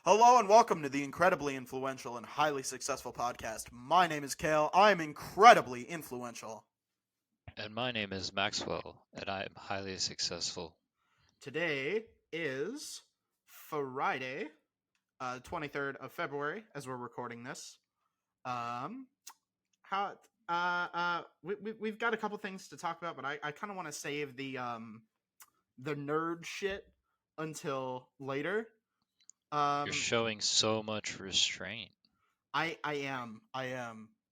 Hello and welcome to the incredibly influential and highly successful podcast. My name is Kael. I'm incredibly influential. And my name is Maxwell, and I am highly successful. Today is Friday, 23rd of February, as we're recording this. Um, we've got a couple things to talk about, but I kind of want to save the nerd shit until later. You're Um, showing so much restraint. I am.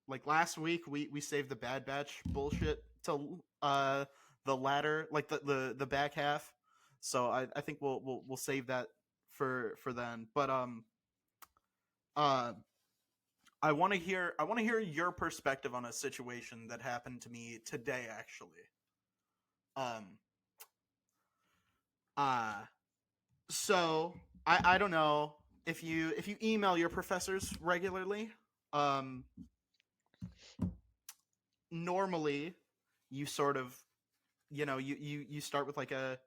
Like last week, we saved the Bad Batch bullshit till the latter, like the back half. So I think we'll save that for then. But uh I want to hear your perspective on a situation that happened to me today actually. Um uh so I don't know if you email your professors regularly. Um Normally you sort of you start with like a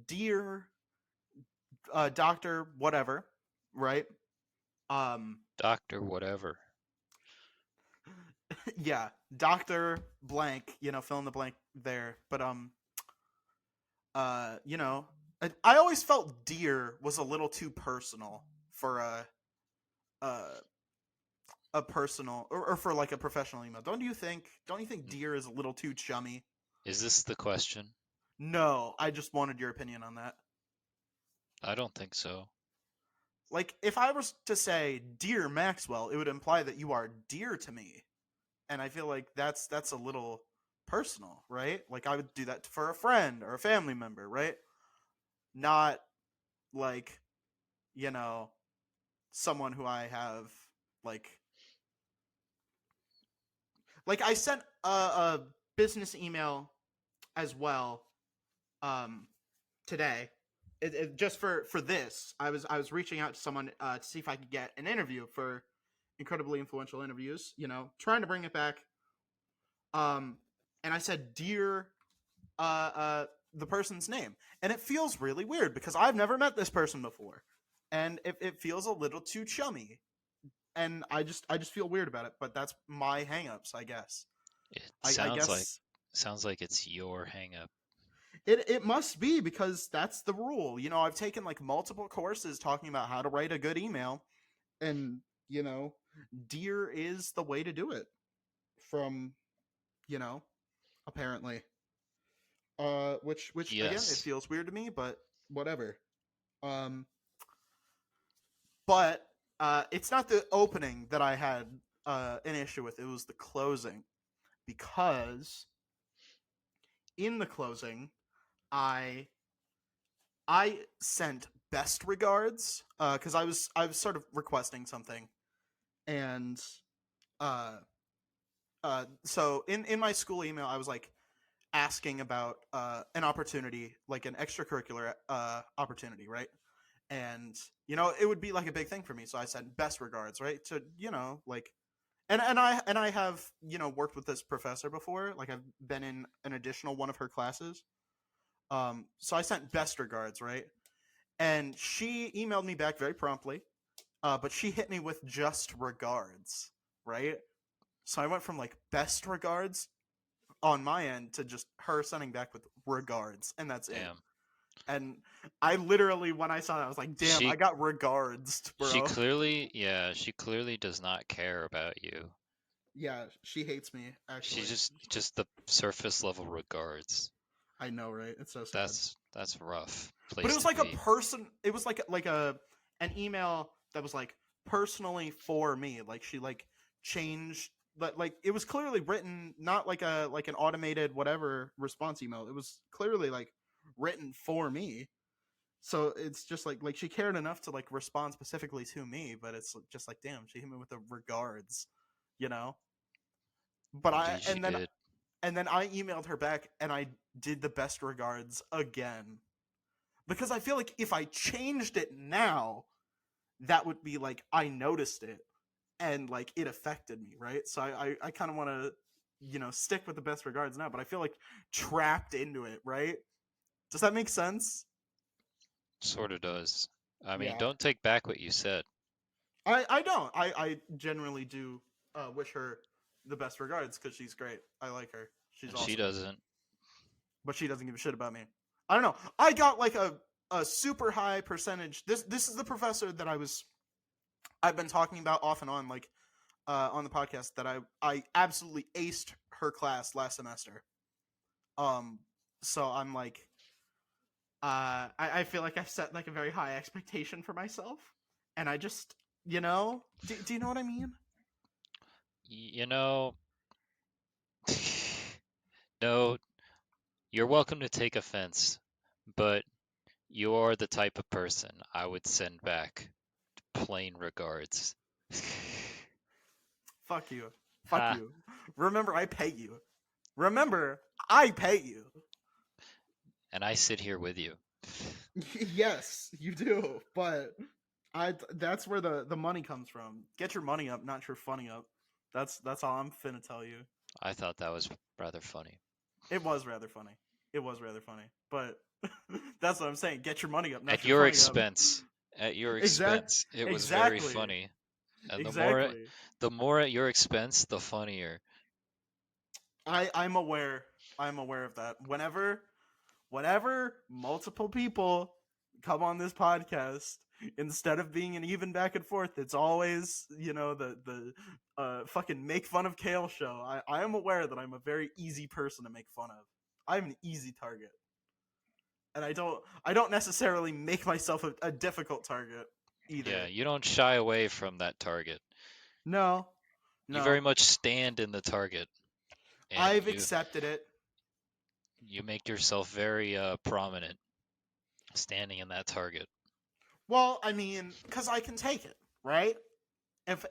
dear doctor whatever, right? um Doctor, whatever. yeah, doctor blank, fill in the blank there. But I always felt dear was a little too personal for a a personal or for like a professional email. Don't you think dear is a little too chummy? Is this the question? No, I just wanted your opinion on that. I don't think so. Like, if I was to say dear Maxwell, it would imply that you are dear to me, and I feel like that's a little personal, right? Like, I would do that for a friend or a family member, right? Not like, you know someone who I have like I sent a business email as well um today. Just for this, I was reaching out to someone to see if I could get an interview for incredibly influential interviews. Trying to bring it back. Um, and I said, "Dear, the person's name," and it feels really weird because I've never met this person before, and it feels a little too chummy, and I just feel weird about it. But that's my hangups, I guess. It I sounds like guess it's your hang up. it must be because that's the rule. I've taken like multiple courses talking about how to write a good email, and dear is the way to do it. From you know apparently, which again, it Yes. feels weird to me, but whatever. Um, but it's not the opening that I had an issue with. It was the closing, because in the closing, I I sent best regards because I was sort of requesting something, and uh so in my school email I was like asking about an opportunity, like an extracurricular opportunity, right? And it would be like a big thing for me, so I said best regards, right? To like, and I have worked with this professor before, like I've been in an additional one of her classes. So I sent best regards, right? And she emailed me back very promptly, but she hit me with just regards, right? So I went from like best regards on my end to just her sending back with regards, and that's it. Damn. And I literally, when I saw that, I was like, damn, I She got regards, she bro. clearly, yeah, she clearly does not care about you. Yeah, she hates me, She's actually. just the surface level regards. I know, right? It's so sad. That's a rough But it place was to like a be. person. It was like a an email that was like personally for me. Like she like changed, but like it was clearly written, not like an automated whatever response email. It was clearly like written for me. So it's just like she cared enough to like respond specifically to me, but it's just like, damn, she hit me with the regards, you know. But I Indeed, she did. and then I emailed her back and I did the best regards again, because I feel like if I changed it now, that would be like I noticed it and like it affected me, right? So I kind of want to stick with the best regards now, but I feel like trapped into it, right? Does that make sense? Sort of does. I mean, Yeah. don't take back what you said. I don't. I generally do wish her the best regards because she's great. I like her. She's And she awesome. doesn't. But she doesn't give a shit about me. I don't know. I got like a super high percentage. This is the professor that I've been talking about off and on like on the podcast that I absolutely aced her class last semester. Um so I'm like I feel like I've set like a very high expectation for myself and I just do you know what I mean? You know, no, you're welcome to take offense, but you're the type of person I would send back plain regards. Fuck you. Fuck Ha. you. Remember I pay you. Remember I pay you. And I sit here with you. Yes, you do. But that's where the money comes from. Get your money up, not your funny up. That's all I'm finna tell you. I thought that was rather funny. It was rather funny. It was rather funny. But that's what I'm saying. Get your money up, not At your your funny up. expense. At your Exact expense. It was very exactly. funny. And Exactly. the more at your expense, the funnier. I'm aware. I'm aware of that. Whenever multiple people come on this podcast, instead of being an even back and forth, it's always the fucking make fun of Kael show. I am aware that I'm a very easy person to make fun of. I'm an easy target, and I don't necessarily make myself a difficult target either. Yeah, you don't shy away from that target. No, You very no, much stand in the target, and I've accepted it. you make yourself very prominent standing in that target. Well, I mean, because I can take it, right? If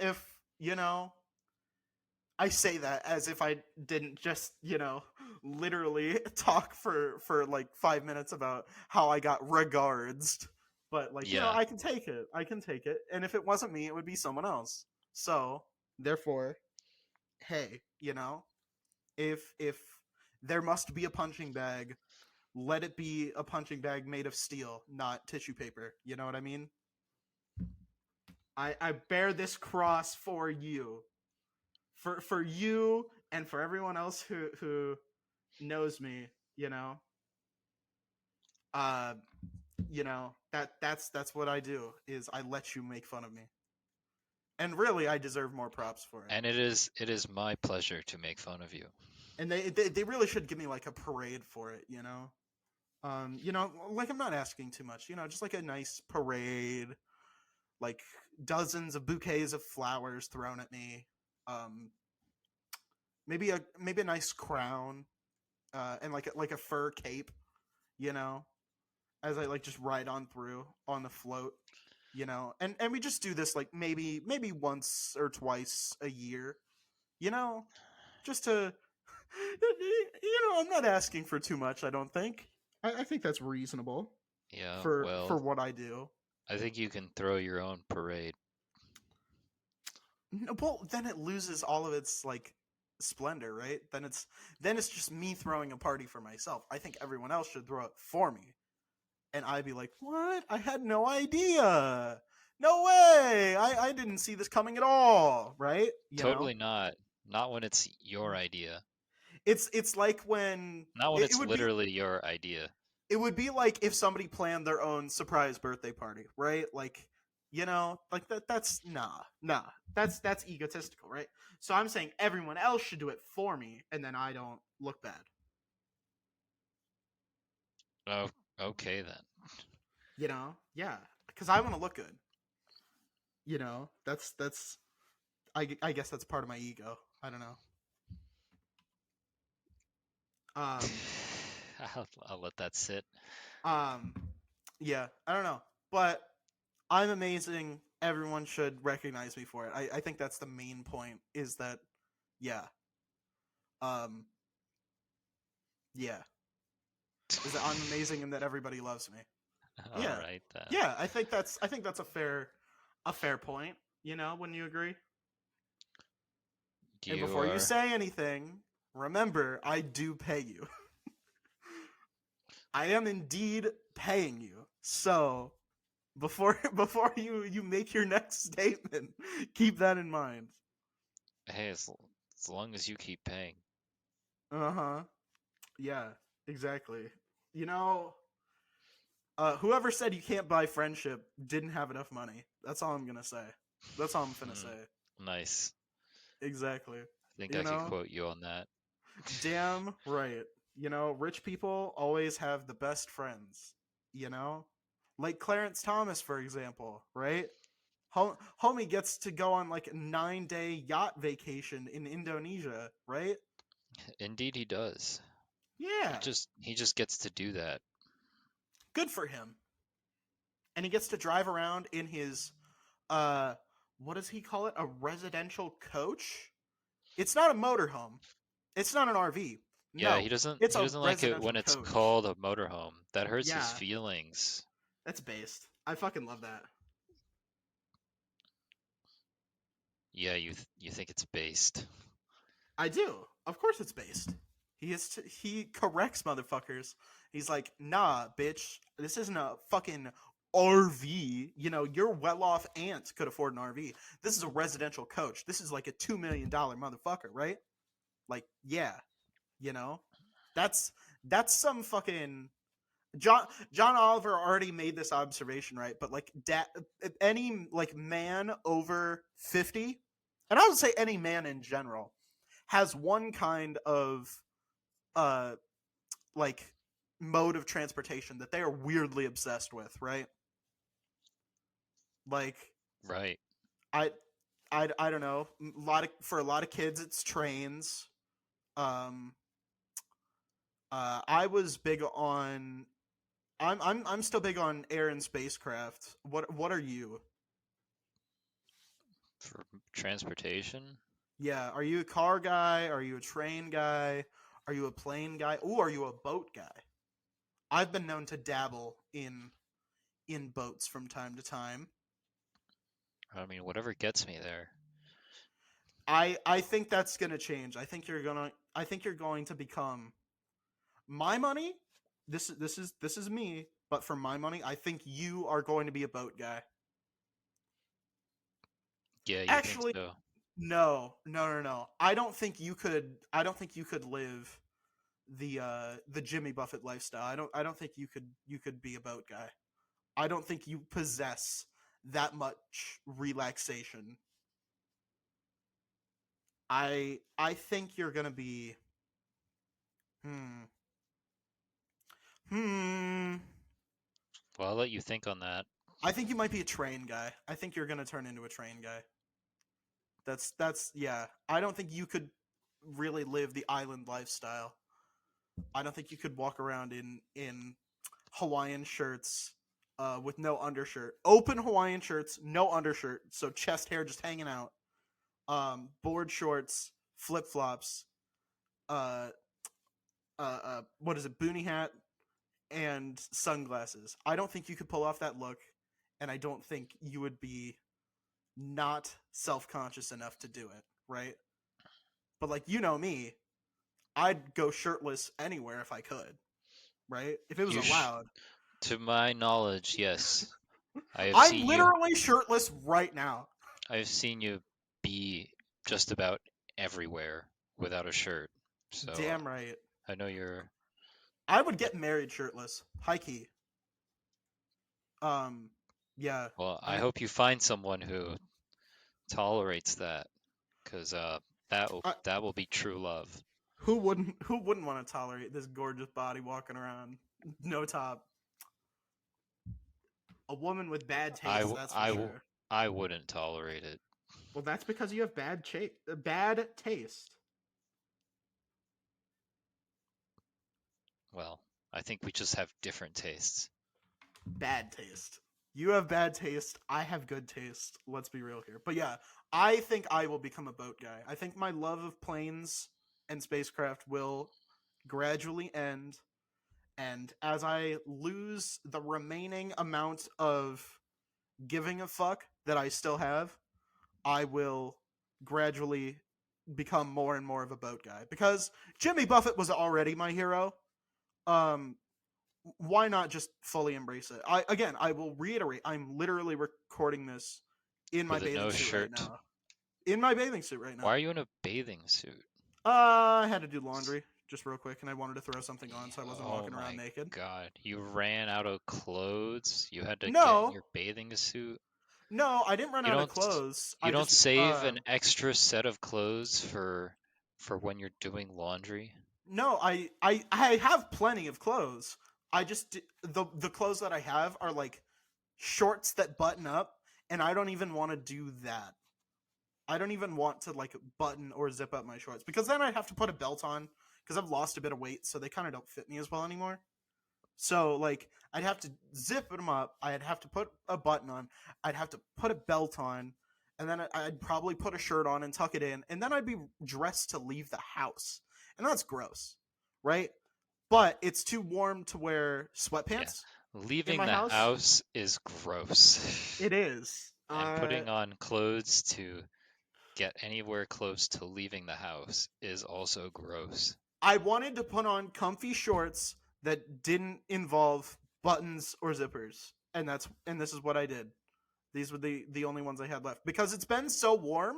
I say that as if I didn't just, literally talk for like 5 minutes about how I got regards. But like, Yeah. I can take it. I can take it. And if it wasn't me, it would be someone else. So, therefore, hey, if there must be a punching bag, let it be a punching bag made of steel, not tissue paper. You know what I mean? I bear this cross for you. For you and for everyone else who knows me, uh that's what I do is I let you make fun of me. And really I deserve more props for it. And it is my pleasure to make fun of you. And they really should give me like a parade for it, like I'm not asking too much, just like a nice parade, like dozens of bouquets of flowers thrown at me. Maybe a nice crown, and like a fur cape, you know, as I like just ride on through on the float, and we just do this like maybe once or twice a year, just to, I'm not asking for too much. I don't think. I think that's reasonable Yeah, for well, what I do. I think you can throw your own parade. No, well, then it loses all of its like splendor, right? Then it's just me throwing a party for myself. I think everyone else should throw it for me. And I'd be like, "What? I had no idea. No way. I didn't see this coming at all." Right? Totally not. Not when it's your idea. It's like when Not when it it's would be literally your idea. it would be like if somebody planned their own surprise birthday party, right? Like, like that's nah. That's egotistical, right? So I'm saying everyone else should do it for me and then I don't look bad. Oh, okay then. Yeah, cuz I want to look good. That's I guess that's part of my ego. I don't know. Um I'll let that sit. um yeah, I don't know. But I'm amazing. Everyone should recognize me for it. I think that's the main point is that yeah. Um yeah. Is that I'm amazing and that everybody loves me. All Yeah. right then. Yeah, I think that's a fair point, wouldn't you agree? And You before you are say anything, remember I do pay you. I am indeed paying you. So, Before you make your next statement, keep that in mind. Hey, as long as you keep paying. Uh-huh. Yeah, exactly. You know, whoever said you can't buy friendship didn't have enough money. That's all I'm gonna say. That's all I'm finna Hmm, say. nice. Exactly. I think You I could know, quote you on that. damn right. You know, rich people always have the best friends. You know, like Clarence Thomas, for example, right? Homie gets to go on like a 9-day yacht vacation in Indonesia, right? Indeed, he does. He Yeah, just he just gets to do that. good for him. And he gets to drive around in his uh what does he call it? A residential coach? It's not a motorhome. It's not an RV. Yeah, No, he it's a doesn't like it residential when it's coach. called a motorhome. That hurts his Yeah, feelings. that's based. I fucking love that. Yeah, you think it's based. I do. Of course it's based. He corrects motherfuckers. He's like, "Nah, bitch. This isn't a fucking RV. You know, your well-off aunt could afford an RV. This is a residential coach. This is like a $2 million motherfucker, right? Like, yeah, you know, that's that's some fucking John Oliver already made this observation, right? But like, any like man over 50, and I would say any man in general, has one kind of uh like mode of transportation that they are weirdly obsessed with, right? Like, Right. I I don't know, for a lot of kids it's trains. Um I was big on I'm still big on air and spacecraft. What are you? For transportation? Yeah, are you a car guy? Are you a train guy? Are you a plane guy? Ooh, are you a boat guy? I've been known to dabble in boats from time to time. I mean, whatever gets me there. I think that's gonna change. I think you're going to become my money. This is me, but for my money, I think you are going to be a boat guy. Yeah, you think Actually, so? no, no, no, no. I don't think you could. I don't think you could live the Jimmy Buffett lifestyle. I don't think you could be a boat guy. I don't think you possess that much relaxation. I think you're gonna be hmm hmm. Well, I'll let you think on that. I think you might be a train guy. I think you're gonna turn into a train guy. That's yeah. I don't think you could really live the island lifestyle. I don't think you could walk around in Hawaiian shirts with no undershirt. Open Hawaiian shirts, no undershirt, so chest hair just hanging out. Board shorts, flip flops, uh, what is it, boonie hat, and sunglasses. I don't think you could pull off that look, and I don't think you would be not self conscious enough to do it, right? But like you know me, I'd go shirtless anywhere if I could, right? If it was You sh allowed. To my knowledge, yes. I have I'm seen you literally shirtless right now. I've seen you be just about everywhere without a shirt. So Damn right. I know you're I would get married shirtless. High key. Um, yeah. well, I I, hope you find someone who tolerates that, because I that will be true love. who wouldn't want to tolerate this gorgeous body walking around, no top? A woman with bad I taste, w- that's for I w- sure. I wouldn't tolerate it. Well, that's because you have bad taste. Well, I think we just have different tastes. Bad taste. You have bad taste. I have good taste. Let's be real here. But yeah, I think I will become a boat guy. I think my love of planes and spacecraft will gradually end, and as I lose the remaining amount of giving a fuck that I still have, I will gradually become more and more of a boat guy because Jimmy Buffett was already my hero. Um why not just fully embrace it? I will reiterate, I'm literally recording this in my with a bathing no suit right shirt. now. In my bathing suit right Why now. are you in a bathing suit? I had to do laundry just real quick, and I wanted to throw something on, so I wasn't Oh walking around my naked. god. You ran out of clothes? You had to get in No, your bathing suit? no, I didn't run You out of don't clothes. you I don't just save an extra set of clothes for when you're doing laundry? no, I have plenty of clothes. I just the clothes that I have are like shorts that button up, and I don't even want to do that. I don't even want to like button or zip up my shorts because then I'd have to put a belt on because I've lost a bit of weight, so they kind of don't fit me as well anymore. So like I'd have to zip them up, I'd have to put a button on, I'd have to put a belt on, and then I'd probably put a shirt on and tuck it in, and then I'd be dressed to leave the house. And that's gross, right? But it's too warm to wear Yeah. sweatpants in Leaving my the house. house is gross. It is. And putting on clothes to get anywhere close to leaving the house is also gross. I wanted to put on comfy shorts that didn't involve buttons or zippers, and this is what I did. These were the only ones I had left because it's been so warm.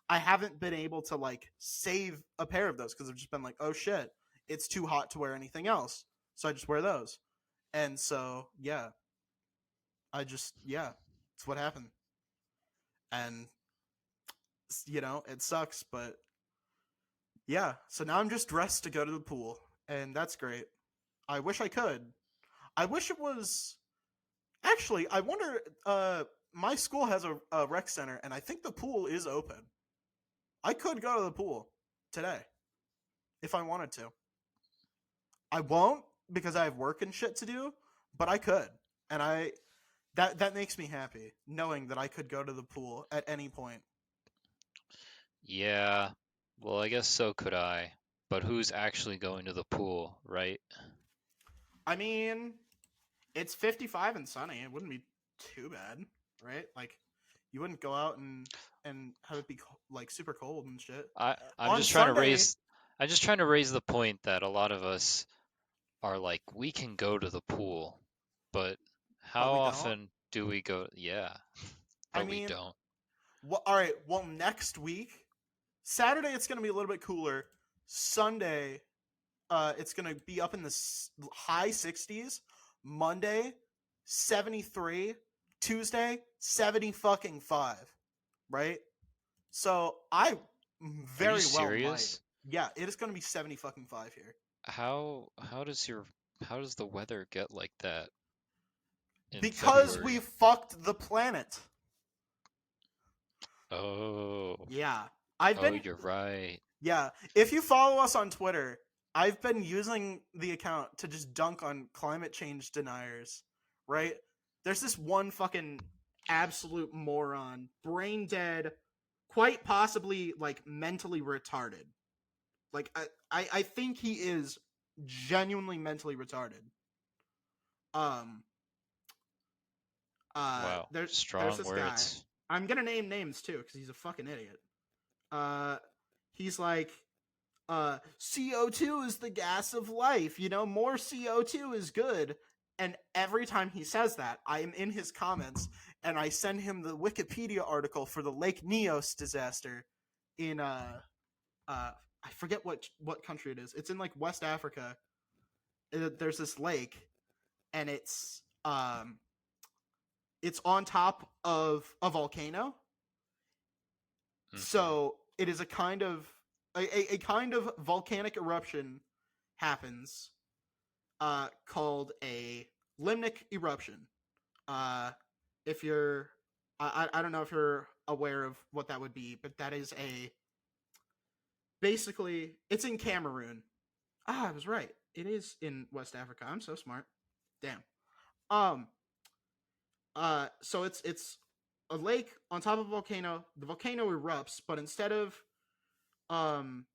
I haven't been able to like save a pair of those because I've just been like, oh shit, it's too hot to wear anything else, so I just wear those. And so yeah, it's what happened. And it sucks, but yeah. So now I'm just dressed to go to the pool, and that's great. I wish I could. I wish it was. Actually, I wonder. My school has a rec center, and I think the pool is open. I could go to the pool today if I wanted to. I won't because I have work and shit to do, but I could, and that makes me happy knowing that I could go to the pool at any point. Yeah, well, I guess so could I. But who's actually going to the pool, right? I mean, it's 55 and sunny. It wouldn't be too bad, right? Like, you wouldn't go out and have it be like super cold and shit. I'm On just trying to Sunday, raise I'm just trying to raise the point that a lot of us are like, we can go to the pool, but but how we don't. often do we go? Yeah, I but we mean, don't. well, all right. Well, next week, Saturday it's gonna be a little bit cooler. Sunday, it's gonna be up in the high 60s. Monday, 73. Tuesday, 70 fucking 5. Right? So I Are you very well might. serious? Yeah, it is gonna be 70 fucking 5 here How does the weather get like that in because we February? fucked the planet. Oh, Yeah, I've oh, been. you're right. Yeah, if you follow us on Twitter, I've been using the account to just dunk on climate change deniers. Right? There's this one fucking absolute moron, brain dead, quite possibly like mentally retarded. Like I think he is genuinely mentally retarded. Um, Wow, there's strong this guy. words. I'm gonna name names too because he's a fucking idiot. Uh, he's like, CO2 is the gas of life. More CO2 is good. And every time he says that, I am in his comments and I send him the Wikipedia article for the Lake Neos disaster in I forget what country it is. It's in like West Africa. There's this lake, and it's on top of a volcano. Hmm. So it is a kind of a kind of volcanic eruption happens, called a limnic eruption. Uh, if you're, I don't know if you're aware of what that would be, but that is basically it's in Cameroon. I was right. It is in West Africa. I'm so smart. Damn. Um. So it's a lake on top of a volcano. The volcano erupts, but instead of um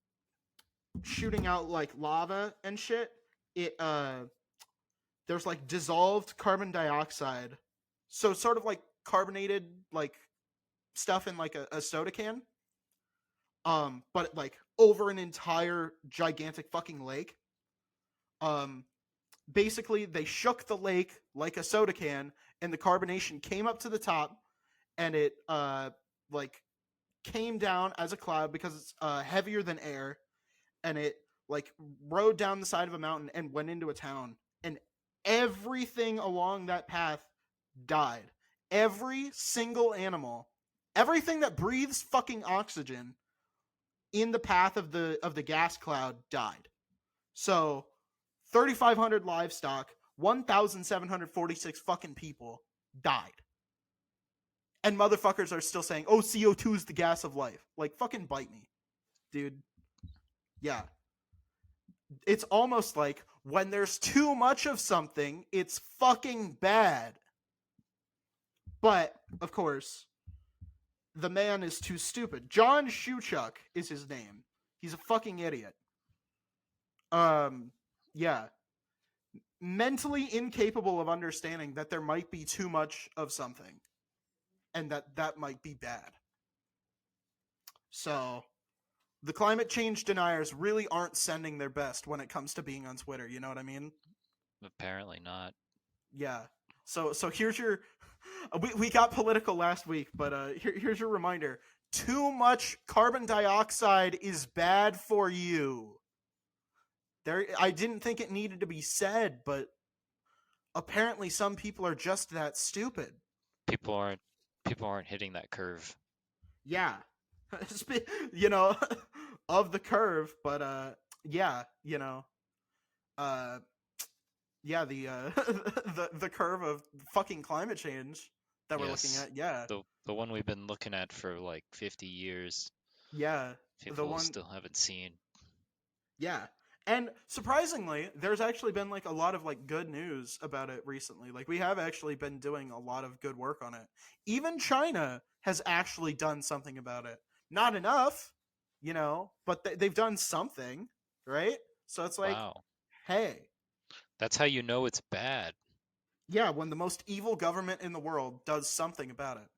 shooting out like lava and shit, it there's like dissolved carbon dioxide. So sort of like carbonated like stuff in like a soda can. But like over an entire gigantic fucking lake. Um basically they shook the lake like a soda can, and the carbonation came up to the top, and it like came down as a cloud because it's heavier than air, and it like rode down the side of a mountain and went into a town, and everything along that path died. Every single animal, everything that breathes fucking oxygen in the path of the gas cloud died. So 3,500 livestock, 1,746 fucking people died. And motherfuckers are still saying, "Oh, CO2 is the gas of life." Like, fucking bite me, dude. Yeah. It's almost like when there's too much of something, it's fucking bad. But, of course, the man is too stupid. John Shuchuk is his name. He's a fucking idiot. Yeah. Mentally incapable of understanding that there might be too much of something, and that might be bad. So, the climate change deniers really aren't sending their best when it comes to being on Twitter. You know what I mean? Apparently not. Yeah. So here's your. We got political last week, but here's your reminder. Too much carbon dioxide is bad for you. I didn't think it needed to be said, but apparently some people are just that stupid. People aren't hitting that curve. Yeah. You know, of the curve, but yeah, you know. Yeah, the the curve of fucking climate change that we're looking Yes. at. Yeah. The one we've been looking at for like 50 years. Yeah. The People one still haven't seen. Yeah. And surprisingly, there's actually been like a lot of like good news about it recently. Like we have actually been doing a lot of good work on it. Even China has actually done something about it. Not enough, you know, but they've done something, right? So it's like, Wow. hey, That's how you know it's bad. yeah, when the most evil government in the world does something about it,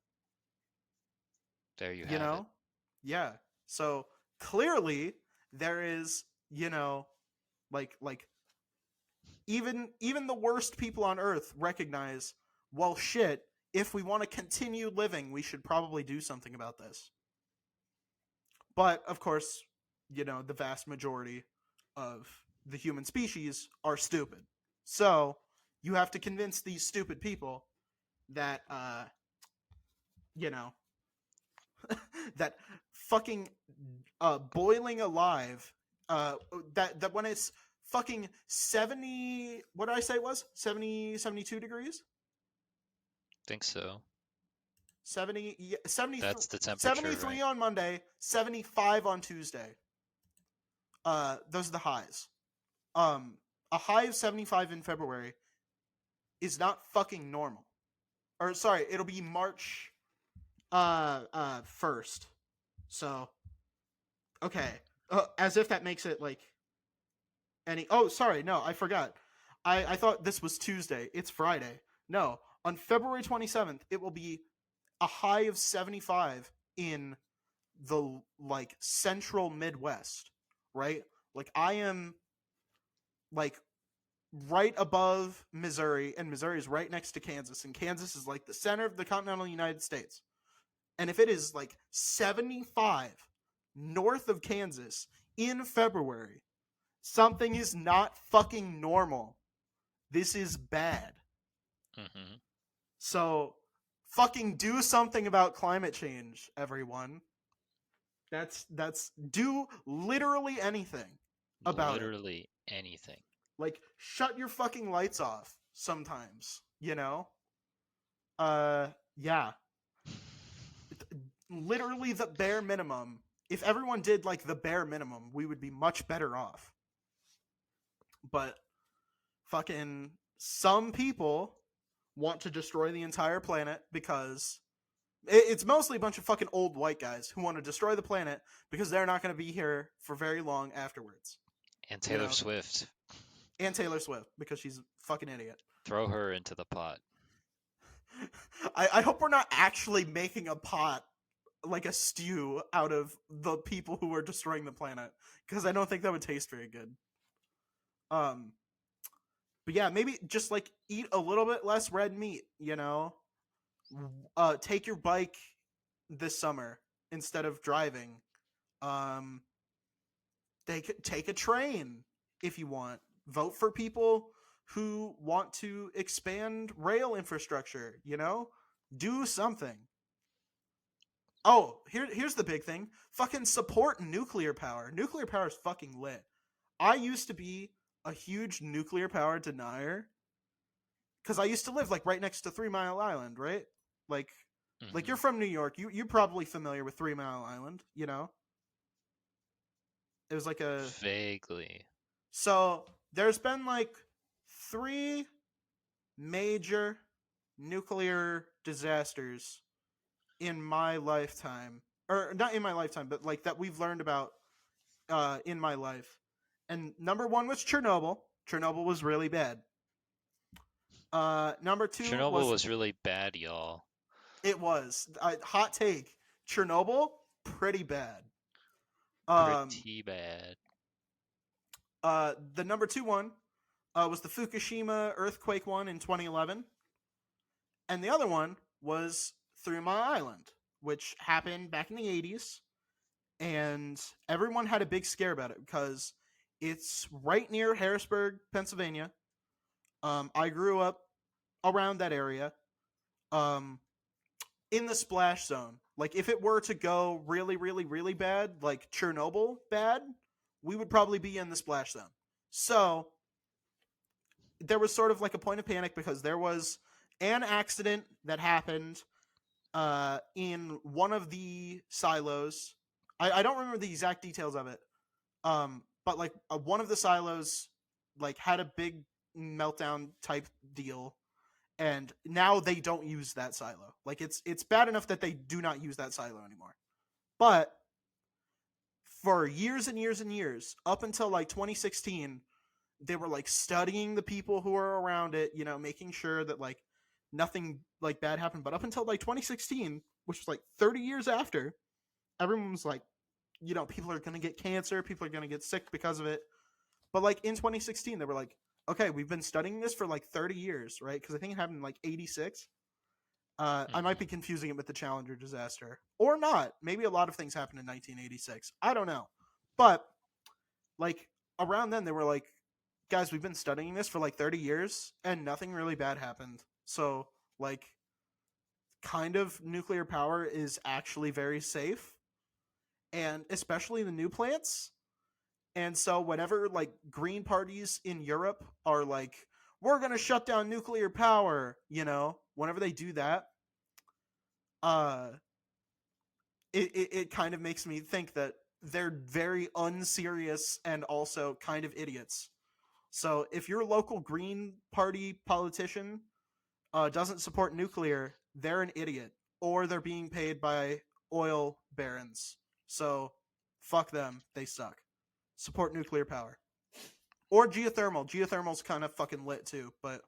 There you you have it. know? Yeah. So clearly there is, you know, like even the worst people on earth recognize, well, shit, if we want to continue living, we should probably do something about this. But of course, you know, the vast majority of the human species are stupid. So you have to convince these stupid people that you know, that fucking boiling alive, that when it's fucking 70, what did I say it was? 70, 72 degrees? Think so. 70, 70, That's the temperature, 73 right? on Monday, 75 on Tuesday. Those are the highs. A high of 75 in February is not fucking normal. Or sorry, it'll be March 1st. So, okay. As if that makes it like any. Oh, sorry, no, I forgot. I thought this was Tuesday. It's Friday. No, on February 27th, it will be a high of 75 in the like central Midwest, right? Like I am like right above Missouri, and Missouri is right next to Kansas, and Kansas is like the center of the continental United States. And if it is like 75 north of Kansas in February, something is not fucking normal. This is bad. Mm-hmm. So fucking do something about climate change, everyone. That's do literally anything about it. Literally anything. Like shut your fucking lights off sometimes, you know? Yeah. Literally the bare minimum. If everyone did like the bare minimum, we would be much better off. But fucking some people want to destroy the entire planet because it's mostly a bunch of fucking old white guys who want to destroy the planet because they're not going to be here for very long afterwards. And You Taylor know? Swift. And Taylor Swift because she's a fucking idiot. Throw her into the pot. I hope we're not actually making a pot, like a stew, out of the people who are destroying the planet, because I don't think that would taste very good. Um, But yeah, maybe just like eat a little bit less red meat, you know? Take your bike this summer instead of driving. Um, take a train if you want. Vote for people who want to expand rail infrastructure, you know? Do something. Oh, here's the big thing. Fucking support nuclear power. Nuclear power is fucking lit. I used to be a huge nuclear power denier because I used to live like right next to 3 Mile Island, right? Like like you're Hmm. from New York. You're probably familiar with 3 Mile Island, you know? It was like a Vaguely. so there's been like three major nuclear disasters in my lifetime. Or not in my lifetime, but like that we've learned about in my life. And number one was Chernobyl. Chernobyl was really bad. Number two Chernobyl was was really bad, y'all. it was hot take. Chernobyl pretty bad. Um, Pretty bad. the number two one was the Fukushima earthquake one in 2011, and the other one was 3 Mile Island, which happened back in the 80s, and everyone had a big scare about it because it's right near Harrisburg, Pennsylvania. I grew up around that area. Um, in the splash zone. Like if it were to go really, really, really bad, like Chernobyl bad, we would probably be in the splash zone. So there was sort of like a point of panic because there was an accident that happened in one of the silos. I don't remember the exact details of it, but like one of the silos like had a big meltdown type deal, and now they don't use that silo. Like it's bad enough that they do not use that silo anymore. But for years and years and years, up until like 2016, they were like studying the people who were around it, you know, making sure that like nothing like bad happened. But up until like 2016, which was like 30 years after, everyone was like, you know, people are going to get cancer, people are going to get sick because of it. But like in 2016, they were like, okay, we've been studying this for like 30 years, right? Because I think it happened in like 86. I might be Hmm. confusing it with the Challenger disaster, or not. Maybe a lot of things happened in 1986. I don't know, but like around then, they were like, guys, we've been studying this for like 30 years, and nothing really bad happened. So like, kind of nuclear power is actually very safe, and especially the new plants. And so whenever like green parties in Europe are like, we're gonna shut down nuclear power, you know, whenever they do that, uh, it kind of makes me think that they're very unserious and also kind of idiots. So if your local Green Party politician doesn't support nuclear, they're an idiot, or they're being paid by oil barons. So fuck them, they suck. Support nuclear power or geothermal. Geothermal's kind of fucking lit too, but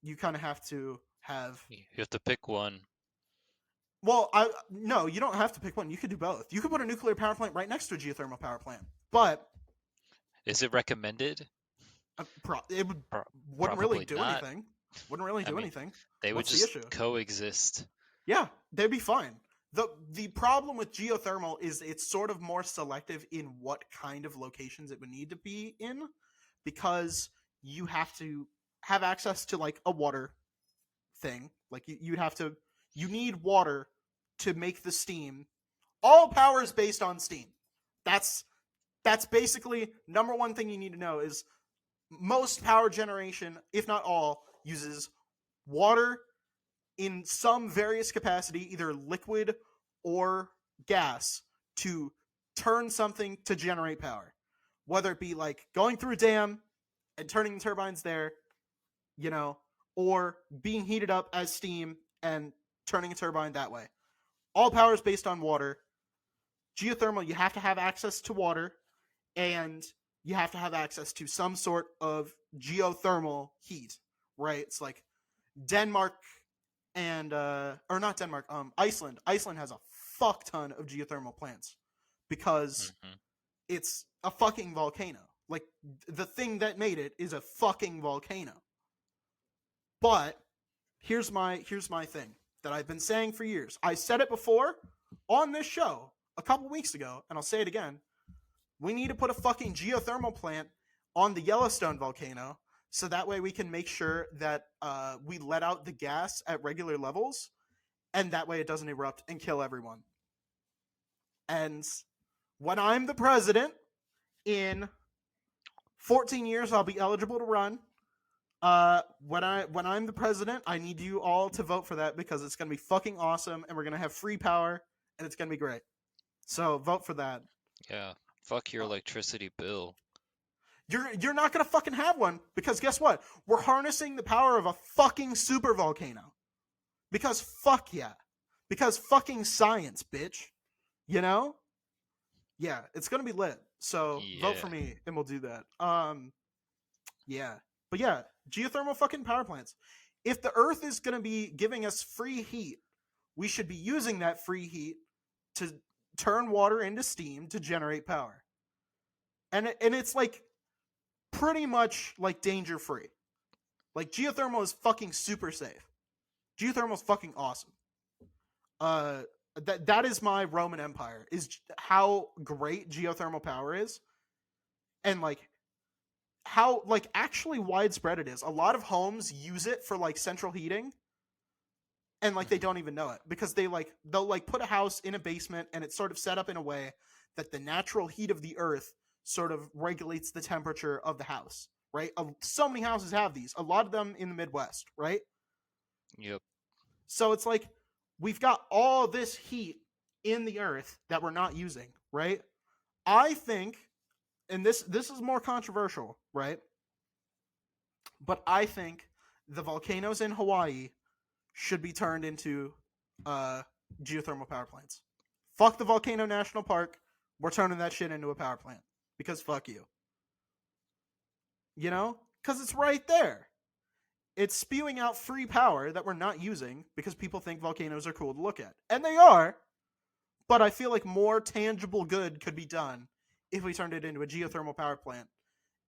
you kind of have to have. You have to pick one. Well, I no, you don't have to pick one. You could do both. You could put a nuclear power plant right next to a geothermal power plant, but Is it recommended? it Pro- wouldn't really Probably do not. anything. Wouldn't really I do mean, anything. they would What's the just issue? coexist. Yeah, they'd be fine. The problem with geothermal is it's sort of more selective in what kind of locations it would need to be in, because you have to have access to like a water thing. Like you'd have to you need water to make the steam. All power is based on steam. That's that's basically number one thing you need to know is most power generation, if not all, uses water in some various capacity, either liquid or gas, to turn something to generate power. Whether it be like going through a dam and turning the turbines there, you know, or being heated up as steam and turning a turbine that way. All power is based on water. Geothermal, you have to have access to water, and you have to have access to some sort of geothermal heat, right? It's like Denmark and or not Denmark, Iceland. Iceland has a fuck ton of geothermal plants because Hmm. it's a fucking volcano. Like, the thing that made it is a fucking volcano. But here's my thing that I've been saying for years. I said it before on this show a couple weeks ago, and I'll say it again. We need to put a fucking geothermal plant on the Yellowstone volcano, so that way we can make sure that we let out the gas at regular levels, and that way it doesn't erupt and kill everyone. And when I'm the president, in 14 years, I'll be eligible to run. When I'm the president, I need you all to vote for that because it's gonna be fucking awesome, and we're gonna have free power, and it's gonna be great. So vote for that. Yeah. Fuck your electricity bill. You're not gonna fucking have one because guess what? We're harnessing the power of a fucking super volcano. Because fuck yeah. Because fucking science, bitch. You know? Yeah, it's gonna be lit. So vote for me and we'll do that. Yeah. But yeah, geothermal fucking power plants. If the Earth is gonna be giving us free heat, we should be using that free heat to turn water into steam to generate power. And it's like pretty much like danger free. Like geothermal is fucking super safe. Geothermal is fucking awesome. That is my Roman Empire, is how great geothermal power is, and like how like actually widespread it is. A lot of homes use it for like central heating, and like they don't even know it because they'll like put a house in a basement and it's sort of set up in a way that the natural heat of the earth sort of regulates the temperature of the house, right? So many houses have these, a lot of them in the Midwest, right? Yep. So it's like we've got all this heat in the earth that we're not using, right? I think, and this is more controversial, right? But I think the volcanoes in Hawaii should be turned into geothermal power plants. Fuck the Volcano National Park. We're turning that shit into a power plant. Because fuck you. You know? Because it's right there. It's spewing out free power that we're not using because people think volcanoes are cool to look at. And they are. But I feel like more tangible good could be done if we turned it into a geothermal power plant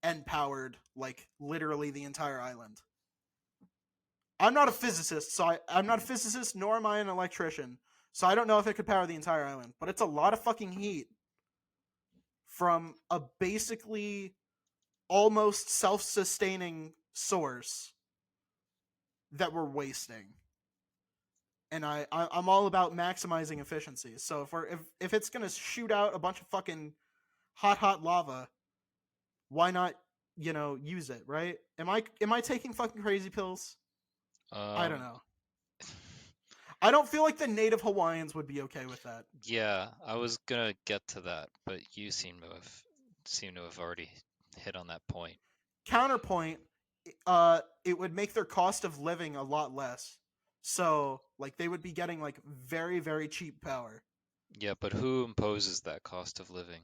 and powered, like, literally the entire island. I'm not a physicist, I'm not a physicist, nor am I an electrician. So I don't know if it could power the entire island. But it's a lot of fucking heat from a basically almost self-sustaining source that we're wasting. And I'm all about maximizing efficiency. So if it's gonna shoot out a bunch of fucking hot lava, why not, use it, right? Am I taking fucking crazy pills? I don't know. I don't feel like the native Hawaiians would be okay with that. Yeah, I was gonna get to that, but you seem to have already hit on that point. Counterpoint, it would make their cost of living a lot less. So, like, they would be getting like very, very cheap power. Yeah, but who imposes that cost of living?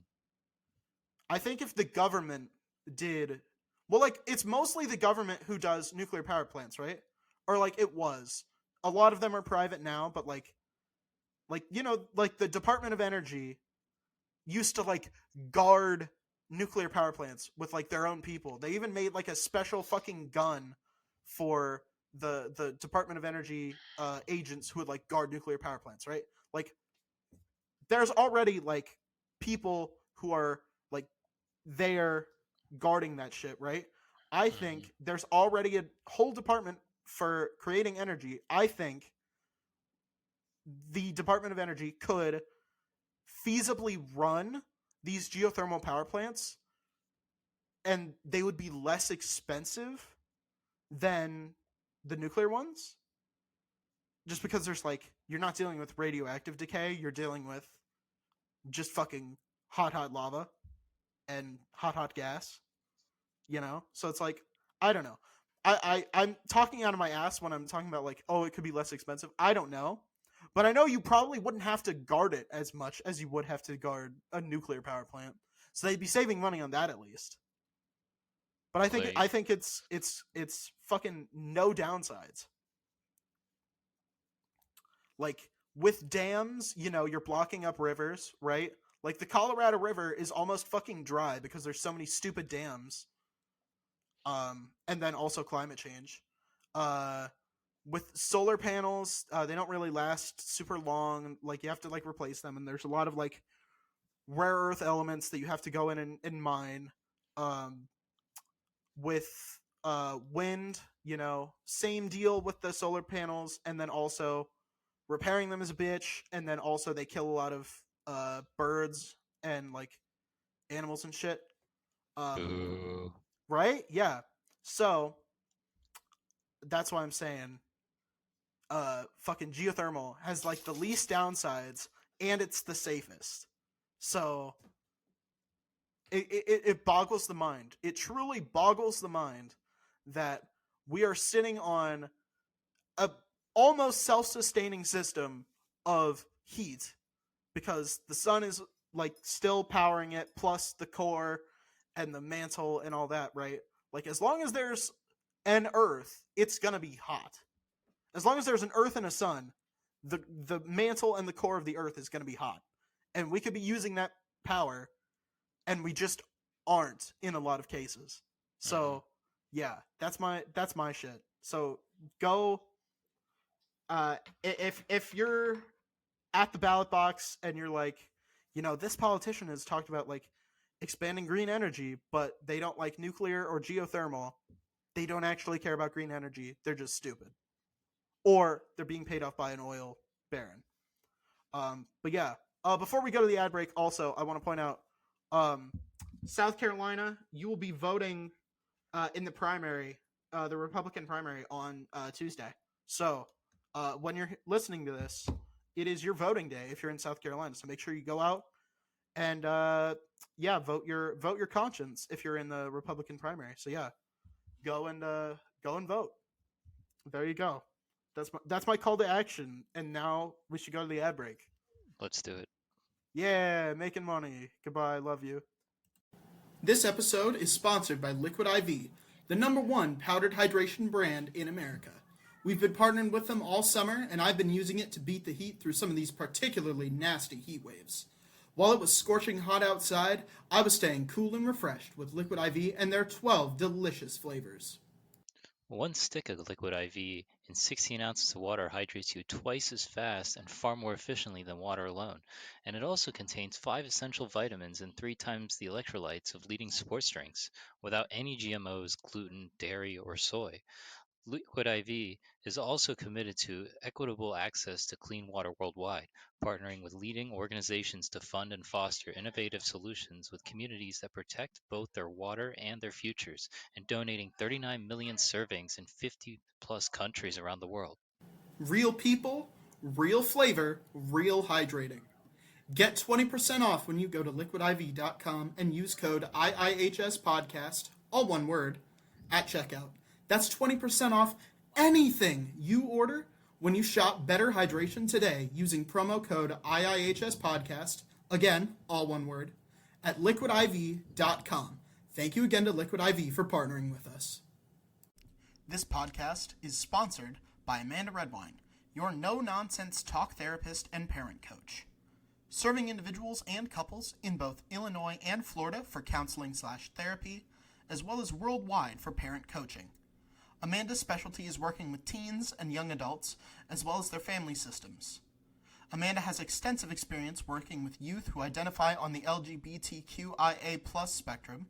I think if the government did, well, like, it's mostly the government who does nuclear power plants, right? Or like it was. A lot of them are private now, but like like the Department of Energy used to like guard nuclear power plants with like their own people. They even made like a special fucking gun for the Department of Energy agents who would like guard nuclear power plants, right? Like there's already like people who are like there guarding that shit, right? I think there's already a whole department for creating energy. I think the Department of Energy could feasibly run these geothermal power plants and they would be less expensive than the nuclear ones. Just because there's like, you're not dealing with radioactive decay, you're dealing with just fucking hot lava and hot gas, So it's like, I don't know. I'm talking out of my ass when I'm talking about like, oh, it could be less expensive. I don't know. But I know you probably wouldn't have to guard it as much as you would have to guard a nuclear power plant. So they'd be saving money on that at least. But I think it's fucking no downsides. Like with dams, you're blocking up rivers, right? Like the Colorado River is almost fucking dry because there's so many stupid dams. And then also climate change. Uh, with solar panels, they don't really last super long. Like you have to like replace them, and there's a lot of like rare earth elements that you have to go in and mine. Um, with wind, same deal with the solar panels, and then also repairing them is a bitch, and then also they kill a lot of birds and like animals and shit. Um, Boo. right? Yeah. So that's why I'm saying fucking geothermal has like the least downsides and it's the safest. So it boggles the mind. It truly boggles the mind that we are sitting on a almost self-sustaining system of heat because the sun is like still powering it plus the core and the mantle and all that, right? Like as long as there's an earth, it's going to be hot. As long as there's an earth and a sun, the mantle and the core of the earth is going to be hot. And we could be using that power and we just aren't in a lot of cases. So, yeah, that's my shit. So, go if you're at the ballot box and you're like, this politician has talked about like expanding green energy, but they don't like nuclear or geothermal. They don't actually care about green energy. They're just stupid. Or they're being paid off by an oil baron. But yeah, before we go to the ad break, also, I want to point out um, South Carolina, you will be voting in the primary, the Republican primary on Tuesday. So when you're listening to this, it is your voting day if you're in South Carolina. So make sure you go out and yeah, vote your conscience if you're in the Republican primary. So yeah, go and vote. There you go. That's my call to action. And now we should go to the ad break. Let's do it. Yeah, making money. Goodbye. Love you. This episode is sponsored by Liquid IV, the #1 powdered hydration brand in America. We've been partnering with them all summer, and I've been using it to beat the heat through some of these particularly nasty heat waves. While it was scorching hot outside, I was staying cool and refreshed with Liquid IV and their 12 delicious flavors. One stick of liquid IV in 16 ounces of water hydrates you twice as fast and far more efficiently than water alone, and it also contains 5 essential vitamins and 3 times the electrolytes of leading sports drinks, without any GMOs, gluten, dairy, or soy. Liquid IV is also committed to equitable access to clean water worldwide, partnering with leading organizations to fund and foster innovative solutions with communities that protect both their water and their futures, and donating 39 million servings in 50 plus countries around the world. Real people, real flavor, real hydrating. Get 20% off when you go to liquidiv.com and use code IIHSPodcast, all one word, at checkout. That's 20% off anything you order when you shop Better Hydration today using promo code IIHSPodcast, again, all one word, at liquidiv.com. Thank you again to Liquid IV for partnering with us. This podcast is sponsored by Amanda Redwine, your no-nonsense talk therapist and parent coach. Serving individuals and couples in both Illinois and Florida for counseling/therapy, as well as worldwide for parent coaching. Amanda's specialty is working with teens and young adults, as well as their family systems. Amanda has extensive experience working with youth who identify on the LGBTQIA+ spectrum.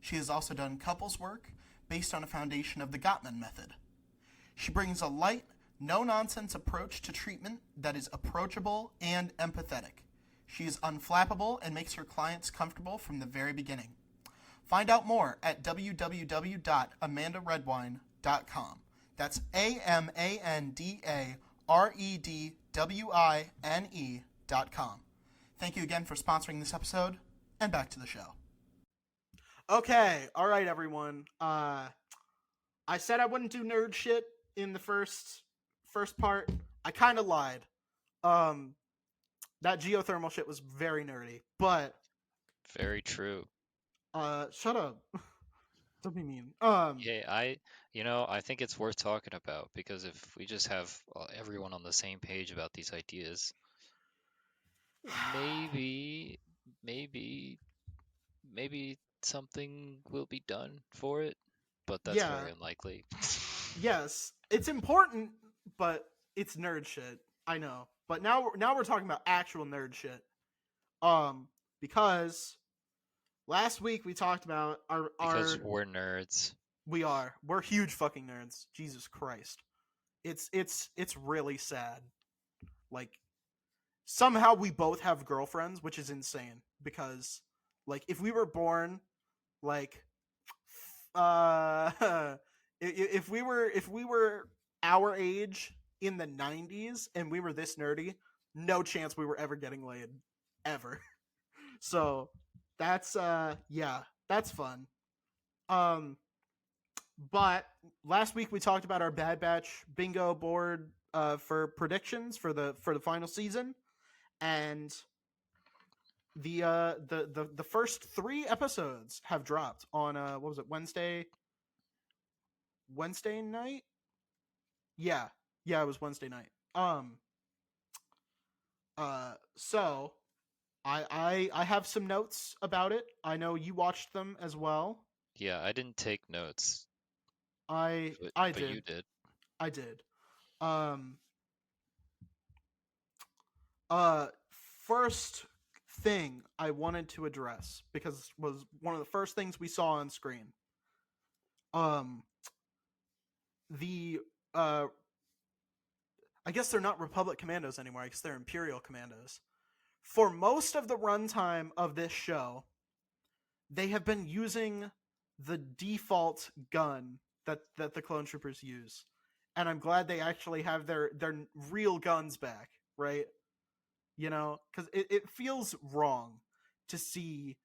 She has also done couples work based on a foundation of the Gottman method. She brings a light, no-nonsense approach to treatment that is approachable and empathetic. She is unflappable and makes her clients comfortable from the very beginning. Find out more at www.amandaredwine.com. That's AmandaRedwine.com. Thank you again for sponsoring this episode, and back to the show. Okay, all right, everyone. I said I wouldn't do nerd shit in the first part. I kind of lied. That geothermal shit was very nerdy, but Very true. shut up. Don't be mean. Yeah, I think it's worth talking about because if we just have everyone on the same page about these ideas, maybe maybe something will be done for it, but that's Yeah, very unlikely. yes, it's important, but it's nerd shit. I know, but now we're talking about actual nerd shit. Um, because last week we talked about Because our we're nerds. we're huge fucking nerds. Jesus Christ, it's really sad. Like somehow we both have girlfriends, which is insane. Because like if we were born like if we were our age in the 90s and we were this nerdy, no chance we were ever getting laid ever. So that's yeah, that's fun. Um but last week we talked about our Bad Batch bingo board for predictions for the final season, and the first 3 episodes have dropped on what was it, Wednesday night? Yeah. Yeah, it was Wednesday night. So I have some notes about it. I know you watched them as well. Yeah, I didn't take notes, I but I you did. did. I did. Um uh First thing I wanted to address, because it was one of the first things we saw on screen. Um the I guess they're not Republic Commandos anymore. I guess they're Imperial Commandos. For most of the runtime of this show, they have been using the default gun that the clone troopers use, and I'm glad they actually have their real guns back, right? You know, because it feels wrong to see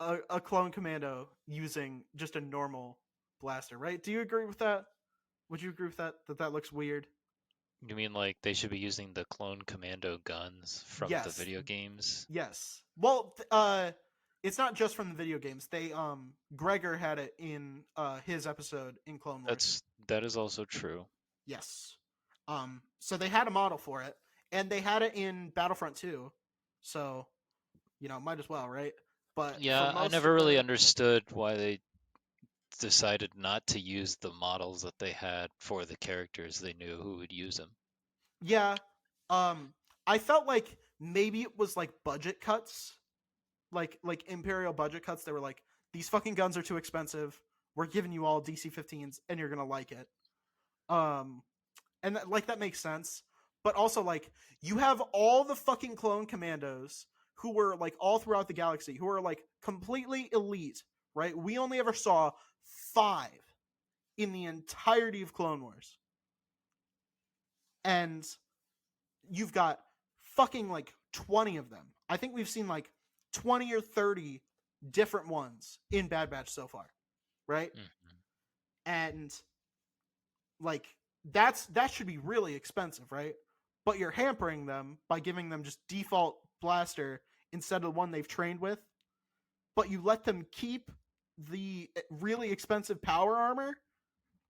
a clone commando using just a normal blaster, right? Do you agree with that? Would you agree with that looks weird? You mean like they should be using the clone commando guns from the Yes. video games? Yes. Well, it's not just from the video games. They Gregor had it in his episode in Clone Wars. That is also true. Yes. So they had a model for it, and they had it in Battlefront 2. So, might as well, right? But for Yeah, I most never of really the understood why they decided not to use the models that they had for the characters. They knew who would use them. yeah, um I felt like maybe it was like budget cuts, like Imperial budget cuts. They were like, these fucking guns are too expensive. We're giving you all DC-15s and you're going to like it. Um and that makes sense. But also, like, you have all the fucking clone commandos who were like all throughout the galaxy, who are like completely elite, right? We only ever saw 5 in the entirety of Clone Wars, and you've got fucking like 20 of them. I think we've seen like 20 or 30 different ones in Bad Batch so far, right? Mhm. And like that should be really expensive, right? But you're hampering them by giving them just default blaster instead of the one they've trained with. But you let them keep the really expensive power armor,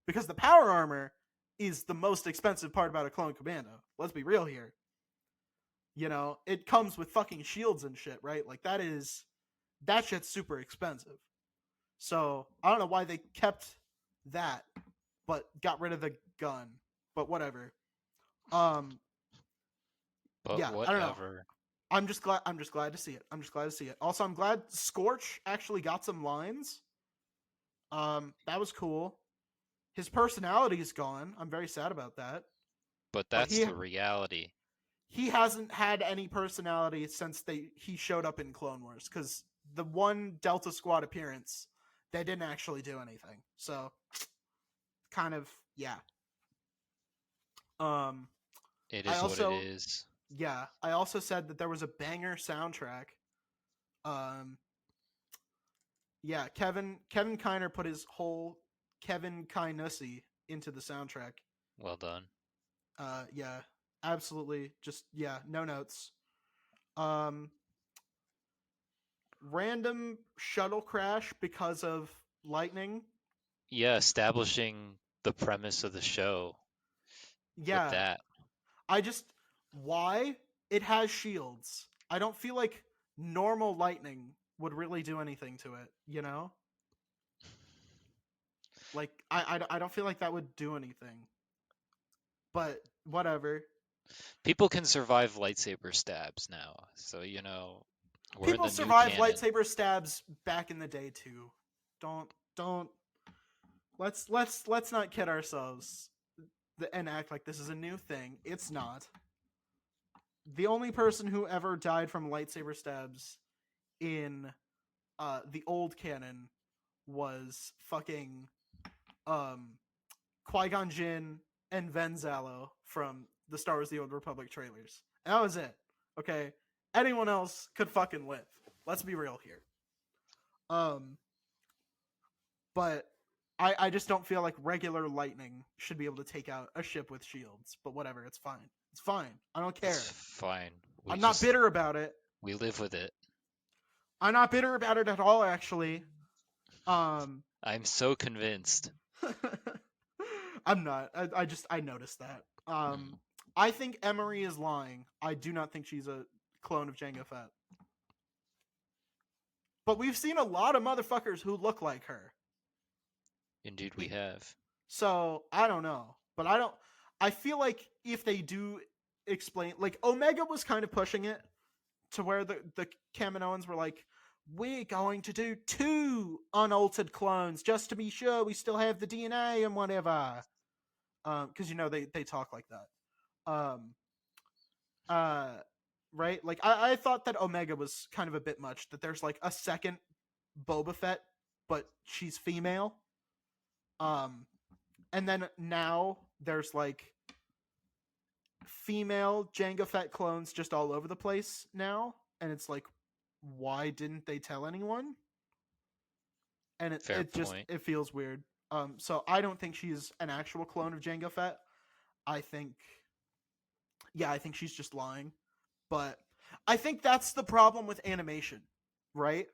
because the power armor is the most expensive part about a clone commando. Let's be real here. It comes with fucking shields and shit, right? Like that shit's super expensive. So I don't know why they kept that, but got rid of the gun. But whatever. Um, But yeah, I don't know. whatever. I'm just glad to see it. I'm just glad to see it. Also, I'm glad Scorch actually got some lines. That was cool. His personality is gone. I'm very sad about that. But But that's the reality. he hasn't had any personality since he showed up in Clone Wars, because the one Delta Squad appearance, they didn't actually do anything. So kind of, yeah. Um It I is what it also is. Yeah, I also said that there was a banger soundtrack. Um yeah, Kevin Kiner put his whole Kevin Kinussy into the soundtrack. Well done. Yeah, absolutely, just yeah, no notes. Um Random shuttle crash because of lightning. Yeah, establishing the premise of the show with Yeah, that. I just, why? It has shields. I don't feel like normal lightning would really do anything to it, you know? Like, I don't feel like that would do anything. But whatever. People can survive lightsaber stabs now, so we're in People the new survived canon. lightsaber stabs back in the day too. Don't let's not kid ourselves and act like this is a new thing. It's not. The only person who ever died from lightsaber stabs in the old canon was fucking Qui-Gon Jinn and Ven Zalo from the Star Wars The Old Republic trailers. And that was it. Okay? Anyone else could fucking live. Let's be real here. But I just don't feel like regular lightning should be able to take out a ship with shields. But whatever, it's fine. It's fine. I don't care. It's fine. I'm not bitter about it. We live with it. I'm not bitter about it at all, actually. I'm so convinced. I'm not. I noticed that. I think Emery is lying. I do not think she's a clone of Jango Fett. But we've seen a lot of motherfuckers who look like her. Indeed, we have. So I don't know, but I feel like if they do explain, like Omega was kind of pushing it to where the Kaminoans were like, we're going to do 2 unaltered clones just to be sure we still have the DNA and whatever. Because they talk like that. Right? Like I thought that Omega was kind of a bit much. That there's like a second Boba Fett, but she's female. And then now there's like female Jango Fett clones just all over the place now, and it's like, why didn't they tell anyone? And it feels weird. So I don't think she's an actual clone of Jango Fett. I think she's just lying. But I think that's the problem with animation, right?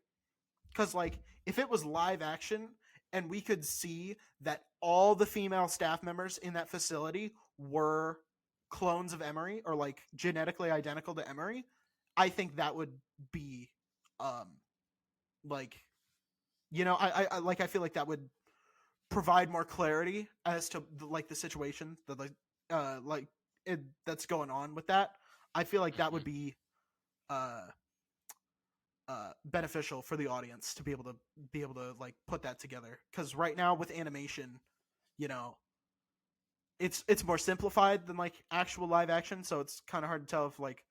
Because like if it was live action and we could see that all the female staff members in that facility were clones of Emery or like genetically identical to Emery, I think that would be like, I feel like that would provide more clarity as to the situation that that's going on with that. I feel like that would be beneficial for the audience to be able to like put that together, because right now with animation, it's more simplified than like actual live action, so it's kind of hard to tell if like,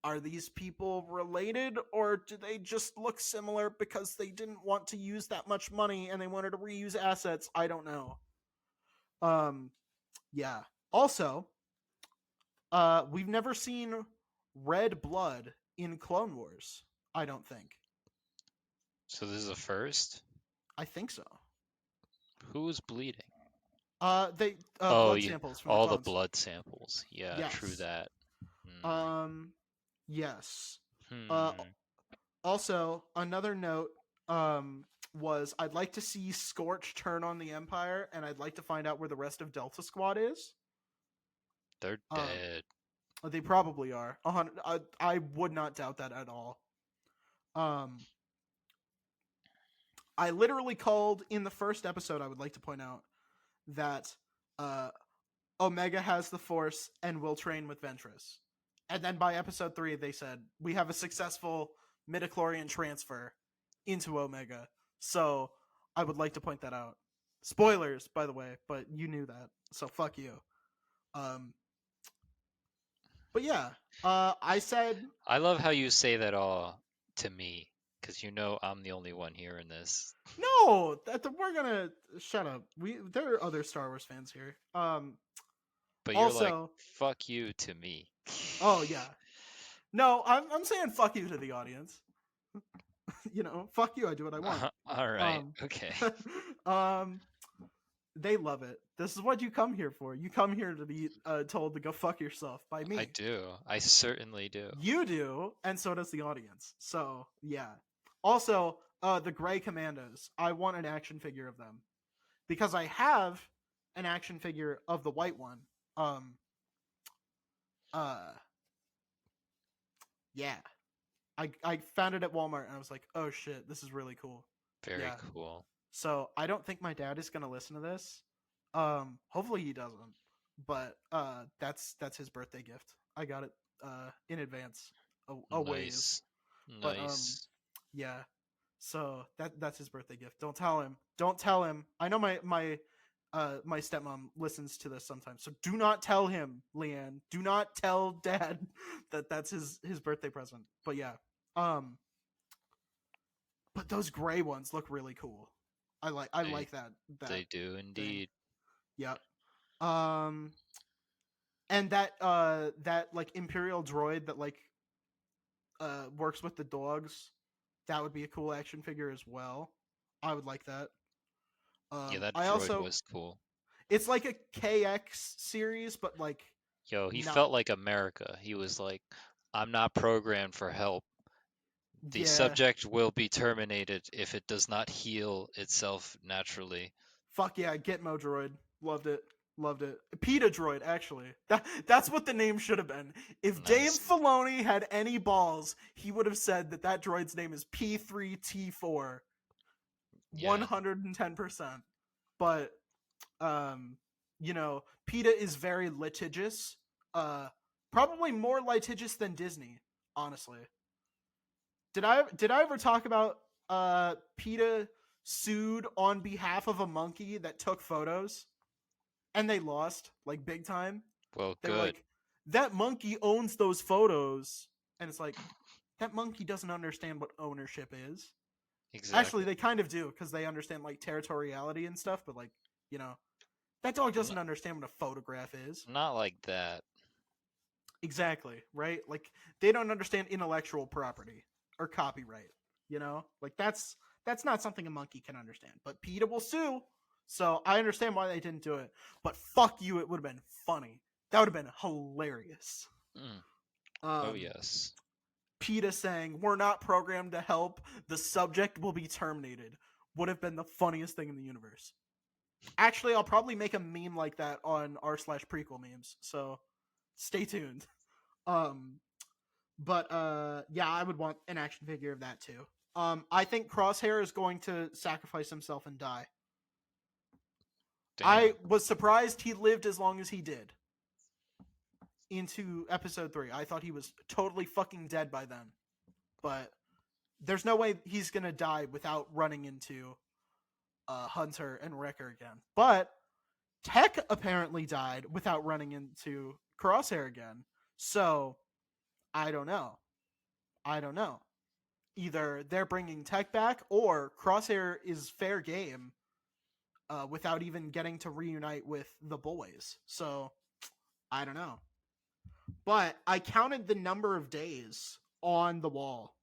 are these people related or do they just look similar because they didn't want to use that much money and they wanted to reuse assets. I don't know. Yeah. Also, we've never seen red blood in Clone Wars, I don't think. So this is a first? I think so. Who was bleeding? Blood samples from all the the blood samples. Yeah, yes. True that. Yes. Also, another note was I'd like to see Scorch turn on the Empire, and I'd like to find out where the rest of Delta Squad is. They're dead. They probably are. I would not doubt that at all. I literally called in the first episode, I would like to point out, that Omega has the Force and will train with Ventress. And then by episode 3, they said, we have a successful midichlorian transfer into Omega. So I would like to point that out. Spoilers, by the way, but you knew that. So fuck you. But yeah, I said... I love how you say that all to me, because I'm the only one here in this. No! We're gonna... Shut up. There are other Star Wars fans here. But you're also, like, fuck you to me. Oh, yeah. No, I'm saying fuck you to the audience. Fuck you, I do what I want. All right, okay. They love it. This is what you come here for. You come here to be told to go fuck yourself by me. I do. I certainly do. You do, and so does the audience. So, yeah. Also, the Gray Commandos. I want an action figure of them. Because I have an action figure of the white one. Yeah. I found it at Walmart and I was like, oh shit, this is really cool. Very Yeah. cool. So I don't think my dad is gonna listen to this. Hopefully he doesn't. But that's his birthday gift. I got it in advance, a ways. Nice. But Nice. yeah. So that's his birthday gift. Don't tell him. Don't tell him. I know my stepmom listens to this sometimes. So do not tell him, Leanne. Do not tell Dad that that's his birthday present. But yeah. But those gray ones look really cool. I like that They do thing. indeed. Yep. And that like Imperial droid that like works with the dogs, that would be a cool action figure as well. I would like that. Yeah, that I droid also, was cool. it's like a KX series, but like Yo, he not. felt like America. He was like, I'm not programmed for help. The Yeah, subject will be terminated if it does not heal itself naturally. fuck yeah, Gitmo droid, loved it, loved it. PETA droid, actually, that's what the name should have been. If Dave Nice. Filoni had any balls, he would have said that droid's name is P3T4. Yeah. 110%. But you know, PETA is very litigious. Probably more litigious than Disney, honestly. Did I ever talk about PETA sued on behalf of a monkey that took photos and they lost like big time? Well, They were good. like, that monkey owns those photos, and it's like, that monkey doesn't understand what ownership is. Actually, Exactly. they kind of do because they understand like territoriality and stuff, but like, you know, that dog doesn't N- understand what a photograph is. Not like that. Exactly, right? Like they don't understand intellectual property or copyright, you know? Like that's not something a monkey can understand. But PETA will sue. So I understand why they didn't do it. But fuck you, it would have been funny. That would have been hilarious. Mm. Oh, Um yes. PETA saying we're not programmed to help, the subject will be terminated would have been the funniest thing in the universe. Actually, I'll probably make a meme like that on r/prequel memes. So stay tuned. Um, but yeah, I would want an action figure of that too. I think Crosshair is going to sacrifice himself and die. I Damn. was surprised he lived as long as he did into episode 3. I thought he was totally fucking dead by then. But there's no way he's gonna die without running into Hunter and Wrecker again. But Tech apparently died without running into Crosshair again. So I don't know. I don't know. Either they're bringing Tech back or Crosshair is fair game without even getting to reunite with the boys. So I don't know. But I counted the number of days on the wall.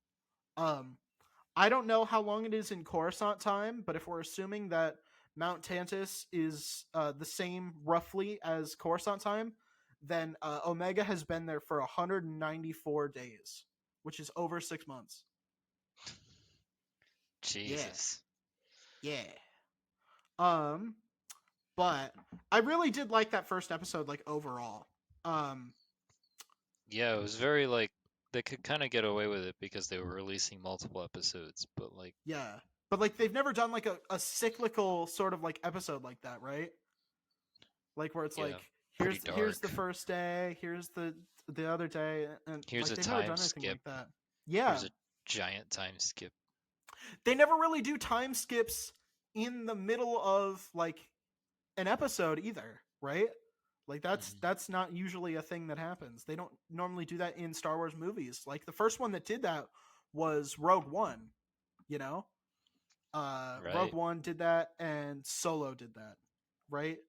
Um, I don't know how long it is in Coruscant time, but if we're assuming that Mount Tantus is the same roughly as Coruscant time, then Omega has been there for 194 days, which is over 6 months. Yeah, Jesus. yeah. Um, but I really did like that first episode, like overall. Um, Yeah, it was very like they could kind of get away with it because they were releasing multiple episodes, but like, yeah, but like they've never done like a cyclical sort of like episode like that, right? Like where it's yeah, like pretty here's the dark. first day, here's the other day, and Here's like a they've never time done anything skip. like that. Yeah, Here's a giant time skip. they never really do time skips in the middle of like an episode either, right? Like Mhm. that's not usually a thing that happens. They don't normally do that in Star Wars movies. Like the first one that did that was Rogue One, you know? Rogue Right. One did that and Solo did that, right?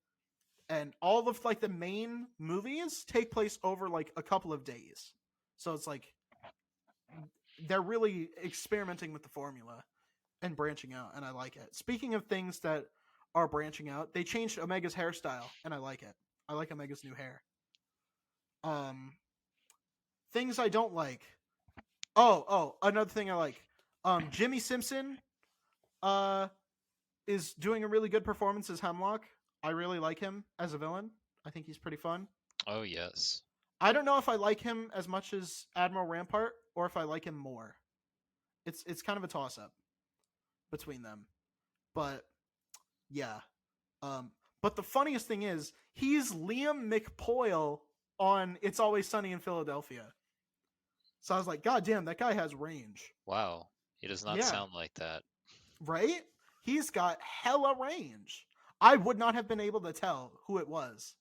And all of like the main movies take place over like a couple of days. So it's like they're really experimenting with the formula and branching out, and I like it. Speaking of things that are branching out, they changed Omega's hairstyle, and I like it. I like Omega's new hair. Um, things I don't like. Another thing I like. Jimmy Simpson uh is doing a really good performance as Hemlock. I really like him as a villain. I think he's pretty fun. Oh yes. I don't know if I like him as much as Admiral Rampart, or if I like him more. It's kind of a toss up between them. But yeah. But the funniest thing is he's Liam McPoyle on It's Always Sunny in Philadelphia. So I was like, God damn, that guy has range. Wow. He does not Yeah. sound like that. Right? He's got hella range. I would not have been able to tell who it was.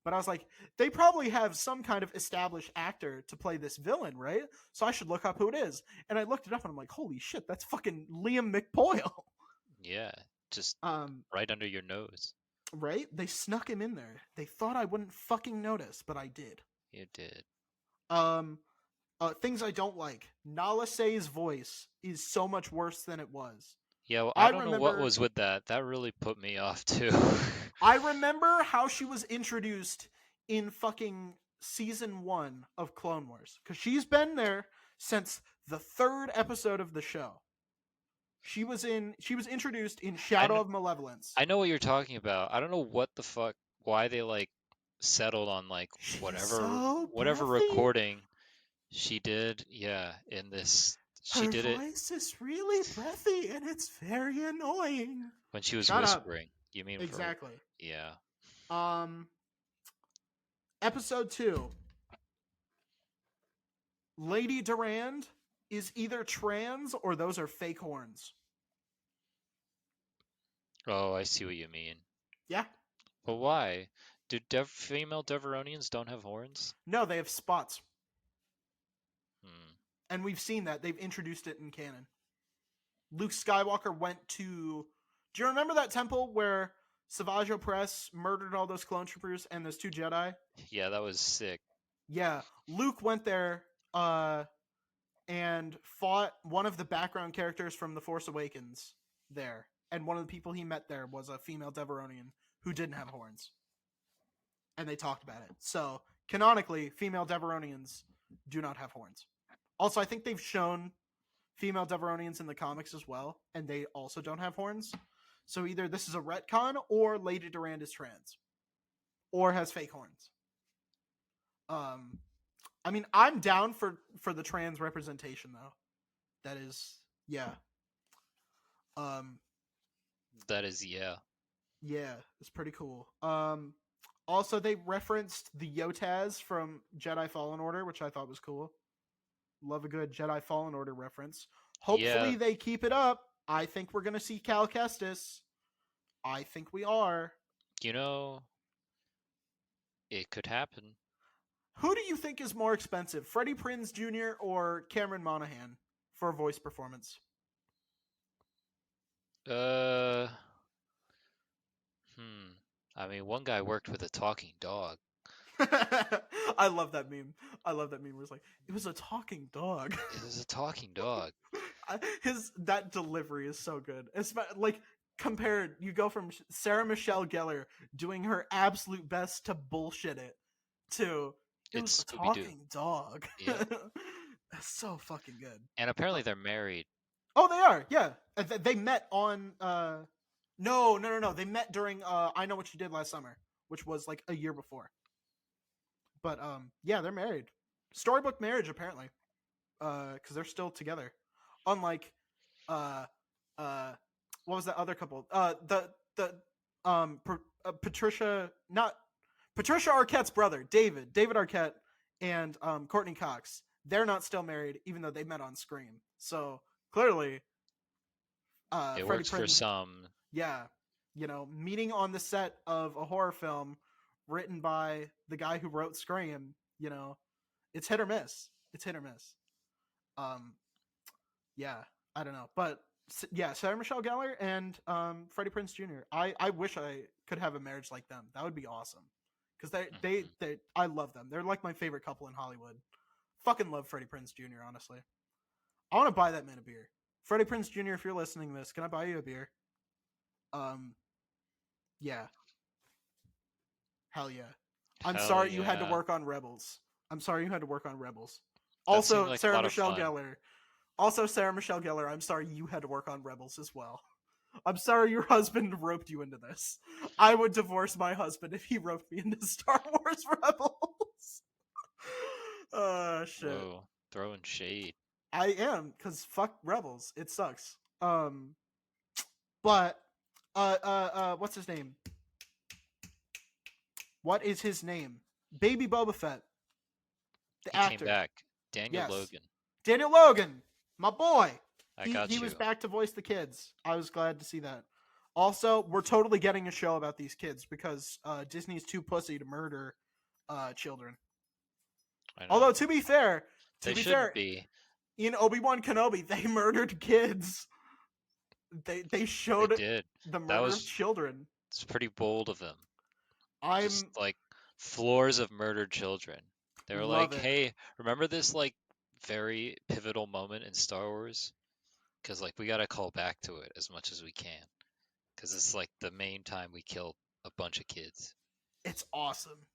But I was like, they probably have some kind of established actor to play this villain, right? So I should look up who it is. And I looked it up and I'm like, holy shit, that's fucking Liam McPoyle. Yeah, just right under your nose. Right? They snuck him in there. They thought I wouldn't fucking notice, but I did. You did. Things I don't like. Nala Se's voice is so much worse than it was. Yeah, well, I don't know what was with that. That really put me off too. I remember how she was introduced in fucking season 1 of Clone Wars, because she's been there since the 3rd episode of the show. She was introduced in Shadow of Malevolence. I know what you're talking about. I don't know what the fuck, why they like settled on like whatever recording she did. Yeah, in this, she did it. Her voice is really breathy and it's very annoying. When she was whispering. You mean exactly? Yeah. Episode 2. Lady Durand is either trans or those are fake horns. Oh, I see what you mean. Yeah. But why? Do female Deveronians don't have horns? No, they have spots. And we've seen that. They've introduced it in canon. Luke Skywalker went to... Do you remember that temple where Savage Opress murdered all those clone troopers and those 2 Jedi? Yeah, that was sick. Yeah. Luke went there and fought one of the background characters from The Force Awakens there. And one of the people he met there was a female Deveronian who didn't have horns. And they talked about it. So, canonically, female Deveronians do not have horns. Also, I think they've shown female Deveronians in the comics as well, and they also don't have horns. So either this is a retcon, or Lady Durand is trans. Or has fake horns. I mean, I'm down for the trans representation, though. That is, yeah. That is, yeah. Yeah, it's pretty cool. Also, they referenced the Yotaz from Jedi Fallen Order, which I thought was cool. Love a good Jedi Fallen Order reference. Hopefully they keep it up. I think we're going to see Cal Kestis. I think we are. You know, it could happen. Who do you think is more expensive, Freddie Prinze Jr. or Cameron Monaghan for a voice performance? I mean, one guy worked with a talking dog. I love that meme. Where it's like, it was a talking dog. It was a talking dog. That delivery is so good. It's like, compared, you go from Sarah Michelle Gellar doing her absolute best to bullshit it to it was a talking dog. Yeah. That's so fucking good. And apparently they're married. Oh, they are. Yeah, they met on. No. They met during I Know What You Did Last Summer, which was like a year before. But yeah, they're married. Storybook marriage, apparently, because they're still together. Unlike what was that other couple? Patricia Arquette's brother, David Arquette, and Courtney Cox. They're not still married, even though they met on Scream. So clearly, it works for some. Yeah, meeting on the set of a horror film written by the guy who wrote Scream, it's hit or miss. Yeah, I don't know. But yeah, Sarah Michelle Gellar and Freddie Prinze Jr. I wish I could have a marriage like them. That would be awesome. Because they I love them. They're like my favorite couple in Hollywood. Fucking love Freddie Prinze Jr., honestly. I want to buy that man a beer. Freddie Prinze Jr., if you're listening to this, can I buy you a beer? Yeah. Hell yeah. I'm sorry you had to work on Rebels. Also, like Sarah Michelle Gellar. I'm sorry you had to work on Rebels as well. I'm sorry your husband roped you into this. I would divorce my husband if he roped me into Star Wars Rebels. Shit. Whoa. throwing shade. I am, because fuck Rebels. It sucks. But what's his name? What is his name? Baby Boba Fett, the He came actor. back. Daniel Yes. Logan. Daniel Logan, my boy. I got He you. was back to voice the kids. I was glad to see that. Also, we're totally getting a show about these kids because Disney's too pussy to murder children. I know. Although to be fair, they shouldn't be. In Obi-Wan Kenobi, they murdered kids. They showed They did. the murder of children. It's pretty bold of them. I'm Just like floors of murdered children. They were like, "Hey, remember this like very pivotal moment in Star Wars? Because like we gotta call back to it as much as we can. Because it's like the main time we killed a bunch of kids." It's awesome.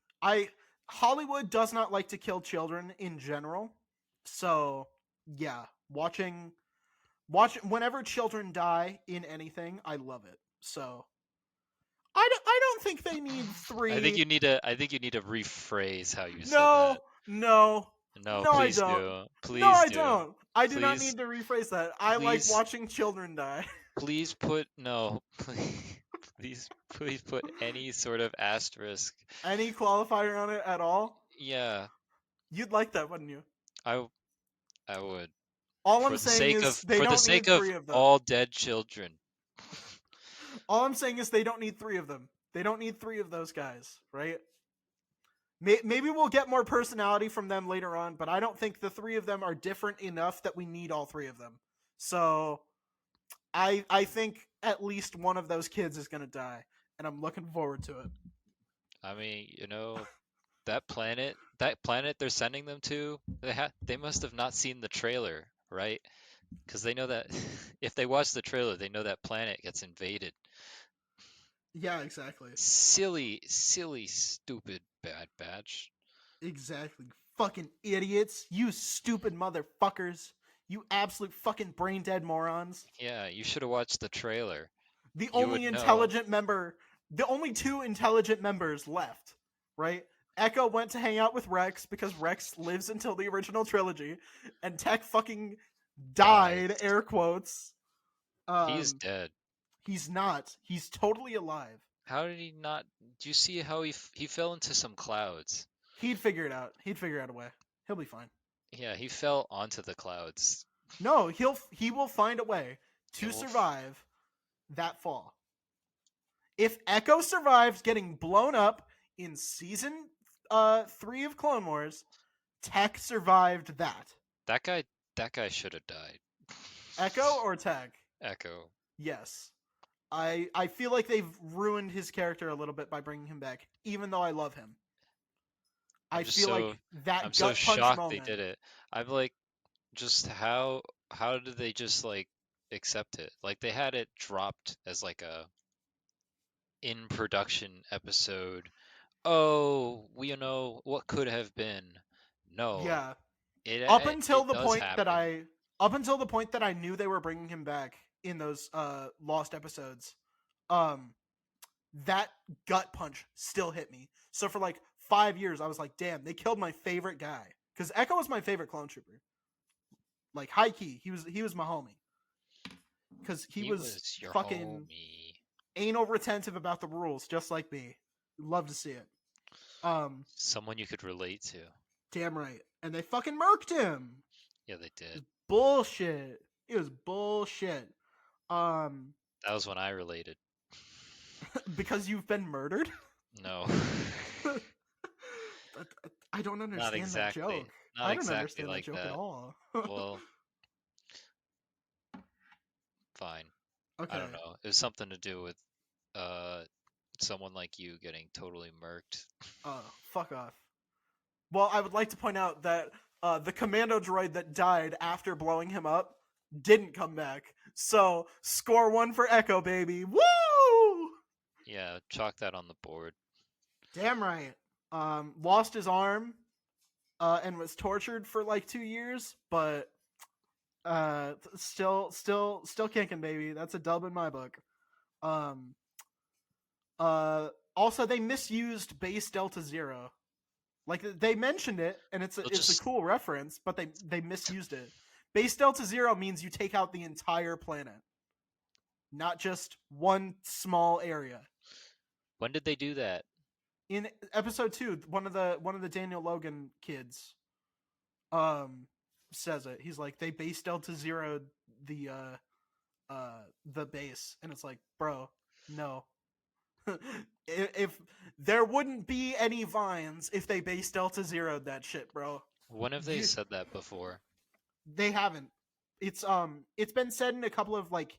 Hollywood does not like to kill children in general, so yeah, watching whenever children die in anything, I love it. So I don't think they need 3. I think you need to rephrase how you said that. No, please I don't. do. Please no, I do. don't. I do not need to rephrase that. I like please- watching children die. Please put please put any sort of asterisk. Any qualifier on it at all? Yeah, You'd like that, wouldn't you? I would. All For I'm the saying sake is of they for the don't sake need of 3 of them. all dead children. All I'm saying is they don't need 3 of them. They don't need 3 of those guys, right? Maybe we'll get more personality from them later on, but I don't think the 3 of them are different enough that we need all 3 of them. So I think at least one of those kids is going to die, and I'm looking forward to it. I mean, that planet they're sending them to, they must have not seen the trailer, right? Because they know that if they watch the trailer, they know that planet gets invaded. Yeah, exactly. Silly, stupid Bad Batch. Exactly. Fucking idiots. You stupid motherfuckers. You absolute fucking brain dead morons. Yeah, you should have watched the trailer. The only intelligent member, the only 2 intelligent members left, right? Echo went to hang out with Rex because Rex lives until the original trilogy, and Tech fucking died, air quotes. He's dead. He's not. He's totally alive. How did he not? Do you see how he fell into some clouds? He'd figure it out. He'd figure out a way. He'll be fine. Yeah, he fell onto the clouds. No, he will find a way to survive that fall. If Echo survives getting blown up in season 3 of Clone Wars, Tech survived that. That guy should have died. Echo or Tech? Echo. Yes. I feel like they've ruined his character a little bit by bringing him back, even though I love him. I feel like that I'm gut so punch shocked moment. they did it. I'm like, just how did they just like accept it? Like they had it dropped as like a in production episode. Oh, we know what could have been. No. Yeah. Up until the point that I knew they were bringing him back in those lost episodes, that gut punch still hit me. So for like 5 years, I was like, damn, they killed my favorite guy. Because Echo was my favorite clone trooper. Like, high key, he was my homie. Because he was fucking anal retentive about the rules, just like me. Love to see it. Someone you could relate to. Damn right. And they fucking murked him. Yeah, they did. Bullshit. It was bullshit. That was when I related. Because you've been murdered? No. I don't understand that joke. Not I don't exactly understand like that joke that. at all. Well, fine. Okay. I don't know. It was something to do with someone like you getting totally murked. Oh, fuck off. Well, I would like to point out that the commando droid that died after blowing him up didn't come back. So, score 1 for Echo, baby. Woo! Yeah, chalk that on the board. Damn right. Lost his arm and was tortured for like 2 years, but still kicking, baby. That's a dub in my book. Also, they misused Base Delta Zero. Like they mentioned it, and it's They'll a just cool reference, but they misused it. Base Delta Zero means you take out the entire planet, not just one small area. when did they do that? In episode 2, one of the Daniel Logan kids says it. He's like, they base Delta Zero the base, and it's like, bro, no. If there wouldn't be any vines if they base Delta Zero'd that shit, bro. When have they said that before? They haven't. It's been said in a couple of like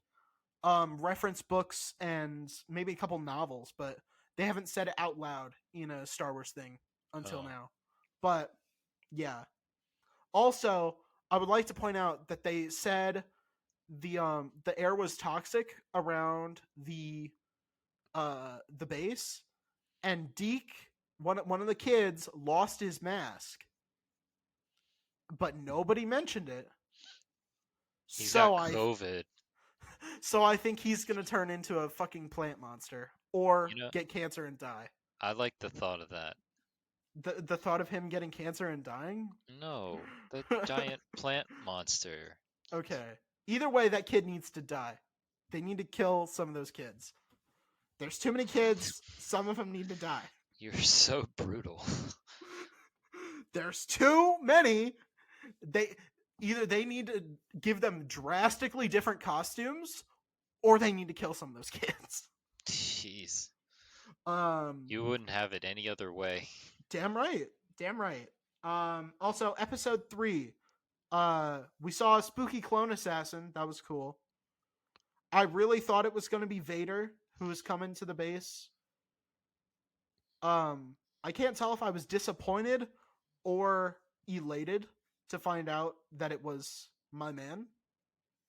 reference books and maybe a couple novels, but they haven't said it out loud in a Star Wars thing until now. But yeah. Also, I would like to point out that they said the air was toxic around the base, and Deke, one of the kids, lost his mask, but nobody mentioned it. He's got COVID. So I think he's gonna turn into a fucking plant monster or get cancer and die. I like the thought of that. The thought of him getting cancer and dying? No, the giant plant monster. Okay. Either way, that kid needs to die. They need to kill some of those kids. There's too many kids. Some of them need to die. You're so brutal. There's too many. They need to give them drastically different costumes, or they need to kill some of those kids. Jeez. You wouldn't have it any other way. Damn right. Also, episode 3, we saw a spooky clone assassin. That was cool. I really thought it was going to be Vader who was coming to the base. I can't tell if I was disappointed or elated to find out that it was my main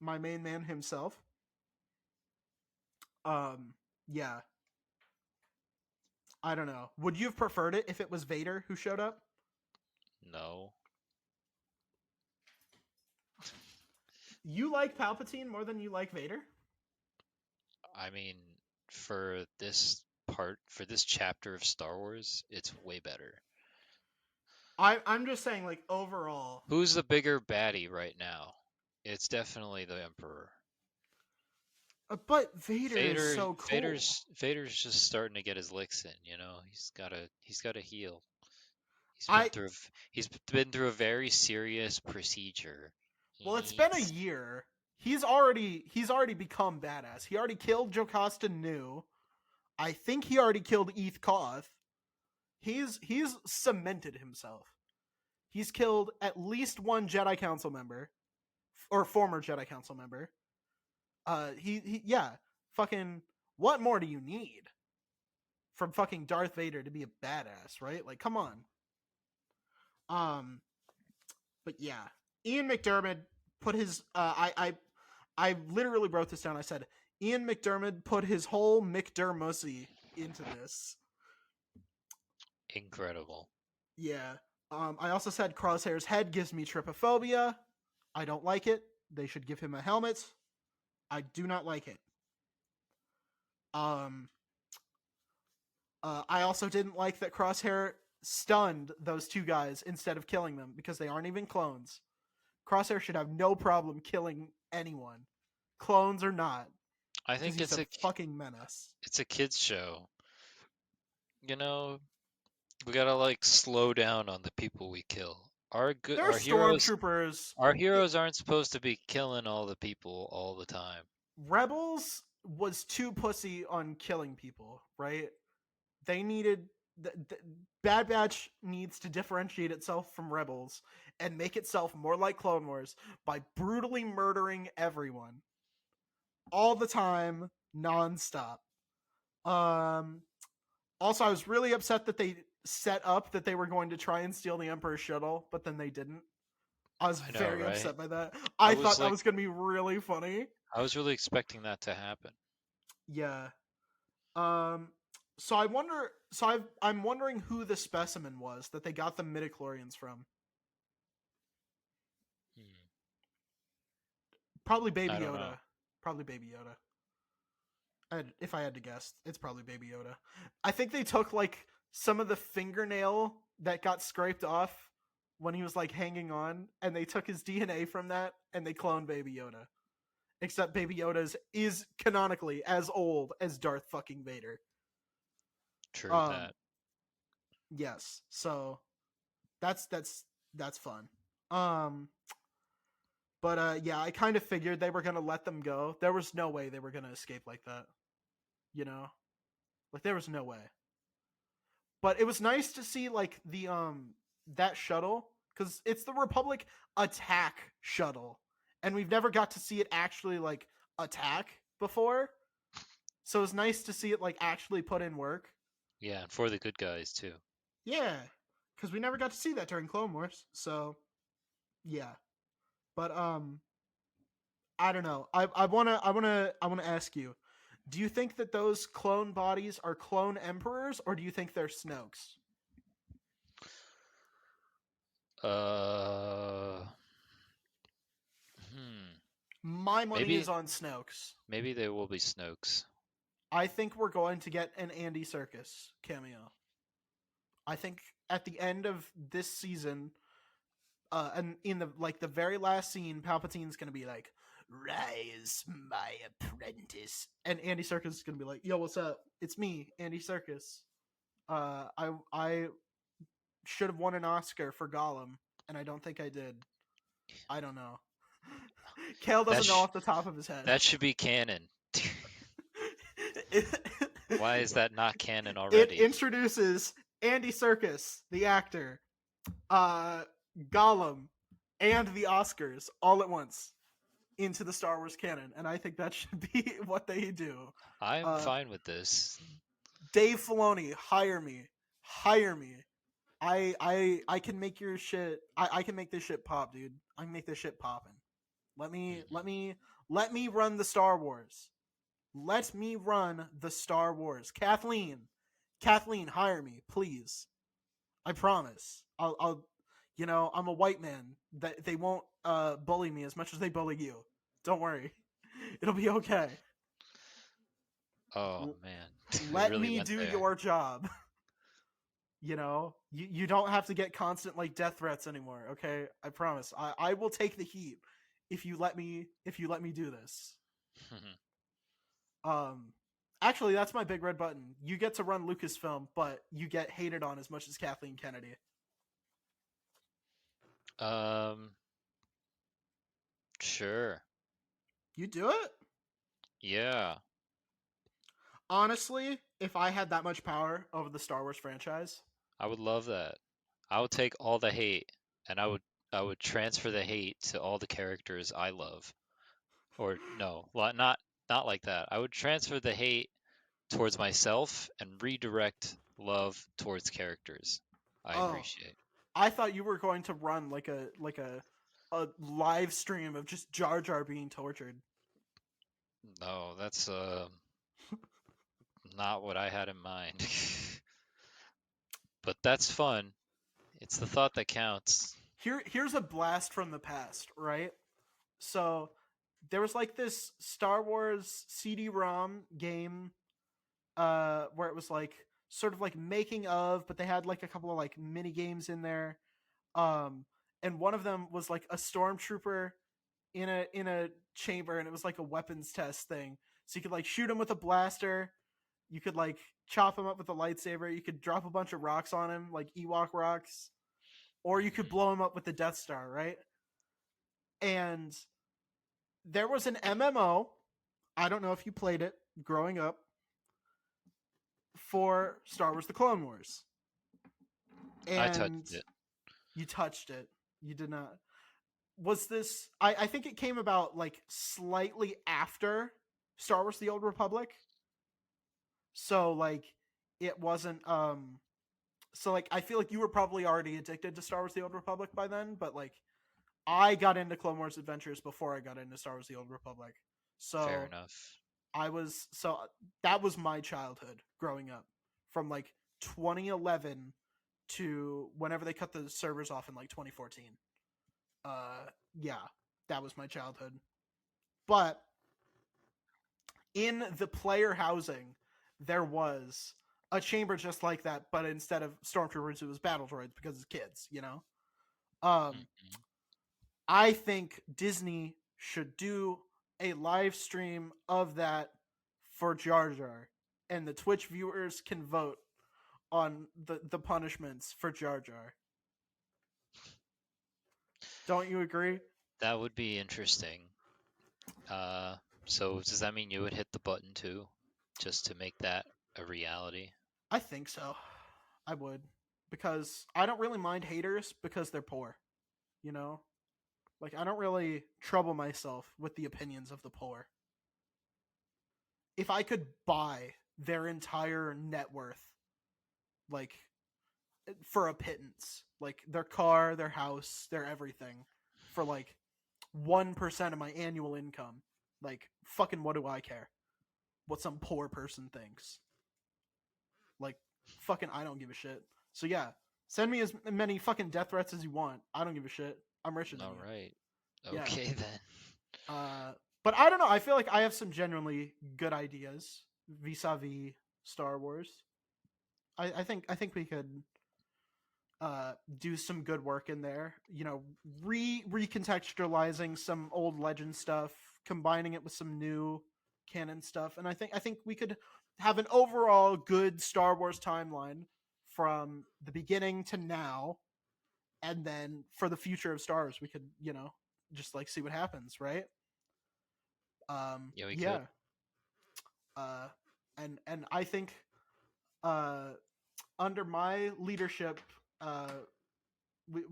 man himself. Yeah. I don't know. Would you have preferred it if it was Vader who showed up? No. You like Palpatine more than you like Vader? I mean, for this chapter of Star Wars, it's way better. I'm just saying, like, overall. Who's the bigger baddie right now? It's definitely the Emperor. But Vader is so cool. Vader's just starting to get his licks in, you know. He's gotta heal. He's been through a very serious procedure. Well, it's been a year. He's already become badass. He already killed Jocasta Nu. I think he already killed Eth Koth. He's cemented himself. He's killed at least one Jedi Council member, or former Jedi Council member. Fucking, what more do you need from fucking Darth Vader to be a badass, right? Like, come on. But yeah, Ian McDiarmid put his, I literally wrote this down. I said, Ian McDiarmid put his whole McDermossy into this. Incredible. Yeah. I also said Crosshair's head gives me trypophobia. I don't like it. They should give him a helmet. I do not like it. I also didn't like that Crosshair stunned those two guys instead of killing them because they aren't even clones. Crosshair should have no problem killing anyone, clones or not. I think it's a fucking menace. It's a kids show. You know, we gotta like slow down on the people we kill. Our stormtroopers. Our heroes aren't supposed to be killing all the people all the time. Rebels was too pussy on killing people, right? They needed Bad Batch needs to differentiate itself from Rebels and make itself more like Clone Wars by brutally murdering everyone all the time, nonstop. Also, I was really upset that they set up that they were going to try and steal the Emperor's shuttle, but then they didn't. I was very upset by that. I thought that was going to be really funny. I was really expecting that to happen. Yeah. So I wonder. So I'm wondering who the specimen was that they got the midichlorians from. Probably Baby Yoda. Probably Baby Yoda. If I had to guess, it's probably Baby Yoda. I think they took like some of the fingernail that got scraped off when he was like hanging on, and they took his DNA from that and they cloned Baby Yoda. Except Baby Yoda is canonically as old as Darth fucking Vader. True Um, that. yes. So that's fun. Um, but yeah, I kind of figured they were gonna let them go. There was no way they were gonna escape like that. You know, like there was no way. But it was nice to see like the that shuttle, because it's the Republic attack shuttle, and we've never got to see it actually like attack before. So it's nice to see it like actually put in work. Yeah, and for the good guys too. Yeah, because we never got to see that during Clone Wars. So yeah, but I don't know. I wanna ask you. Do you think that those clone bodies are clone emperors, or do you think they're Snokes? Uh, hmm. My money is Maybe on Snokes. maybe they will be Snokes. I think we're going to get an Andy Serkis cameo. I think at the end of this season, and in the very last scene, Palpatine's gonna be like, "Rise, my apprentice," and Andy Serkis is gonna be like, "Yo, what's up? It's me, Andy Serkis. I should have won an Oscar for Gollum, and I don't think I did. I don't know." Kael That doesn't know sh off the top of his head. that should be canon. it, Why is that not canon it already? introduces Andy Serkis, the actor, uh, Gollum, and the Oscars all at once into the Star Wars canon, and I think that should be what they do. I'm Uh, fine with this. Dave Filoni, hire me. I can make your shit. I can make this shit pop, dude. I can make this shit poppin'. Let me Mhm. let me let me run the Star Wars. Let me run the Star Wars. Kathleen, hire me, please. I promise. I'm a white man. That they won't bully me as much as they bully you. Don't worry. It'll be okay. Oh L- man, we Let really me went do there. your job. You don't have to get constant like death threats anymore, okay? I promise. I will take the heat if you let me do this. Um Actually, that's my big red button. You get to run Lucasfilm, but you get hated on as much as Kathleen Kennedy. um, sure. You do it? Yeah, Honestly, if I had that much power over the Star Wars franchise, I would love that. I would take all the hate and I would transfer the hate to all the characters I love. Or no, not like that. I would transfer the hate towards myself and redirect love towards characters I oh, appreciate. I thought you were going to run like a live stream of just Jar Jar being tortured. No, that's not what I had in mind. But that's fun. It's the thought that counts. Here's a blast from the past, right? So there was like this Star Wars CD-ROM game where it was like sort of like making of, but they had like a couple of like mini games in there. Um and one of them was like a stormtrooper in a chamber, and it was like a weapons test thing. So you could like shoot him with a blaster, you could like chop him up with a lightsaber, you could drop a bunch of rocks on him like Ewok rocks, or you could Mhm. blow him up with the Death Star, right? And there was an MMO. I don't know if you played it growing up for Star Wars: The Clone Wars, I touched and it. you touched it. You did not. Was this? I think it came about like slightly after Star Wars: The Old Republic, so like it wasn't. So like I feel like you were probably already addicted to Star Wars: The Old Republic by then, but like I got into Clone Wars Adventures before I got into Star Wars: The Old Republic. Fair So enough. that was my childhood growing up from like 2011 to whenever they cut the servers off in like 2014. Yeah, that was my childhood. But in the player housing, there was a chamber just like that, but instead of stormtroopers, it was battle droids because it's kids, you know. Um, Mhm. I think Disney should do a live stream of that for Jar Jar, and the Twitch viewers can vote on the punishments for Jar Jar. Don't you agree? That would be interesting. Uh, so does that mean you would hit the button too, just to make that a reality? I think so. I would, because I don't really mind haters because they're poor. You know, like I don't really trouble myself with the opinions of the poor. If I could buy their entire net worth, like for a pittance, like their car, their house, their everything, for like 1% of my annual income, like fucking what do I care? What some poor person thinks. Like fucking I don't give a shit. So yeah, send me as many fucking death threats as you want. I don't give a shit. I'm richer than All you. right. Yeah. Okay then. But I don't know. I feel like I have some genuinely good ideas vis-a-vis Star Wars. I think we could do some good work in there. You know, recontextualizing some old legend stuff, combining it with some new canon stuff, and I think we could have an overall good Star Wars timeline from the beginning to now, and then for the future of Star Wars, we could just like see what happens, right? Yeah, we Yeah. could. Uh, and I think uh, under my leadership, uh,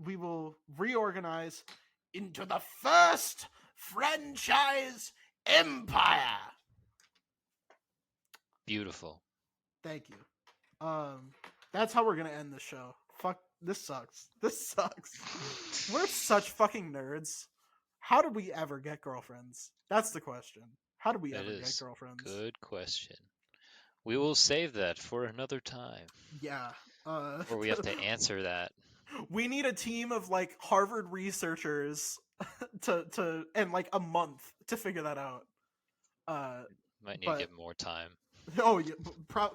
we will reorganize into the first franchise empire. Beautiful. Thank you. That's how we're gonna end the show. Fuck, this sucks. This sucks. We're such fucking nerds. How did we ever get girlfriends? That's the question. How did we That ever get is girlfriends? good question. We will save that for another time, Yeah. where we have to answer that. we need a team of like Harvard researchers to and like a month to figure that out. Uh, Might need to but get more time. oh yeah,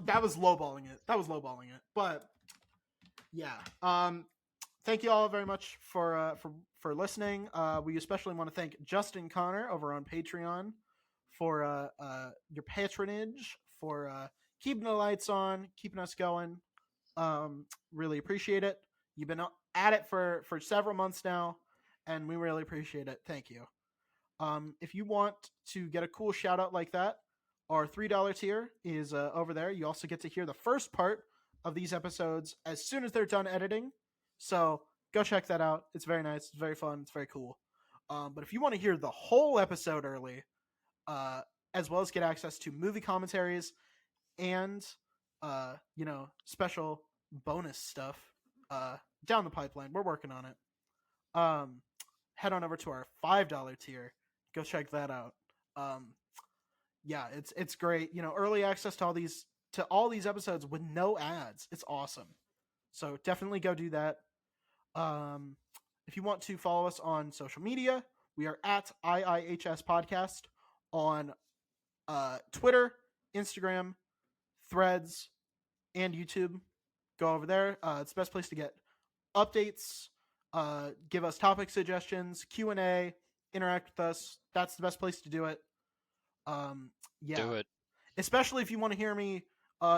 that was lowballing it. That was lowballing it. But yeah. Thank you all very much for listening. We especially want to thank Justin Connor over on Patreon for your patronage, for keeping the lights on, keeping us going. Really appreciate it. You've been at it for several months now, and we really appreciate it. Thank you. If you want to get a cool shout out like that, our $3 tier is over there. You also get to hear the first part of these episodes as soon as they're done editing. So go check that out. It's very nice. It's very fun. It's very cool. But if you want to hear the whole episode early, as well as get access to movie commentaries and special bonus stuff down the pipeline, we're working on it. Head on over to our $5 tier. Go check that out. Yeah, it's great. Early access to all these episodes with no ads. It's awesome. So definitely go do that. If you want to follow us on social media, we are at IIHS Podcast on Twitter, Instagram, Threads, and YouTube. Go over there. It's the best place to get updates, give us topic suggestions, Q&A, interact with us. That's the best place to do it. Yeah. Do it. Especially if you want to hear me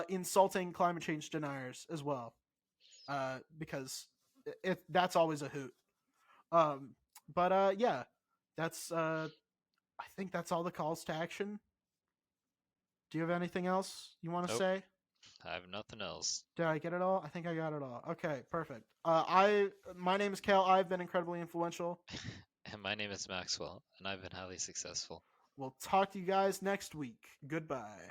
insulting climate change deniers as well, because that's always a hoot. But yeah, that's I think that's all the calls to action. Do you have anything else you want to Nope. say? I have nothing else. Did I get it all? I think I got it all. Okay, perfect. My name is Kael. I've been incredibly influential. And my name is Maxwell, and I've been highly successful. We'll talk to you guys next week. Goodbye.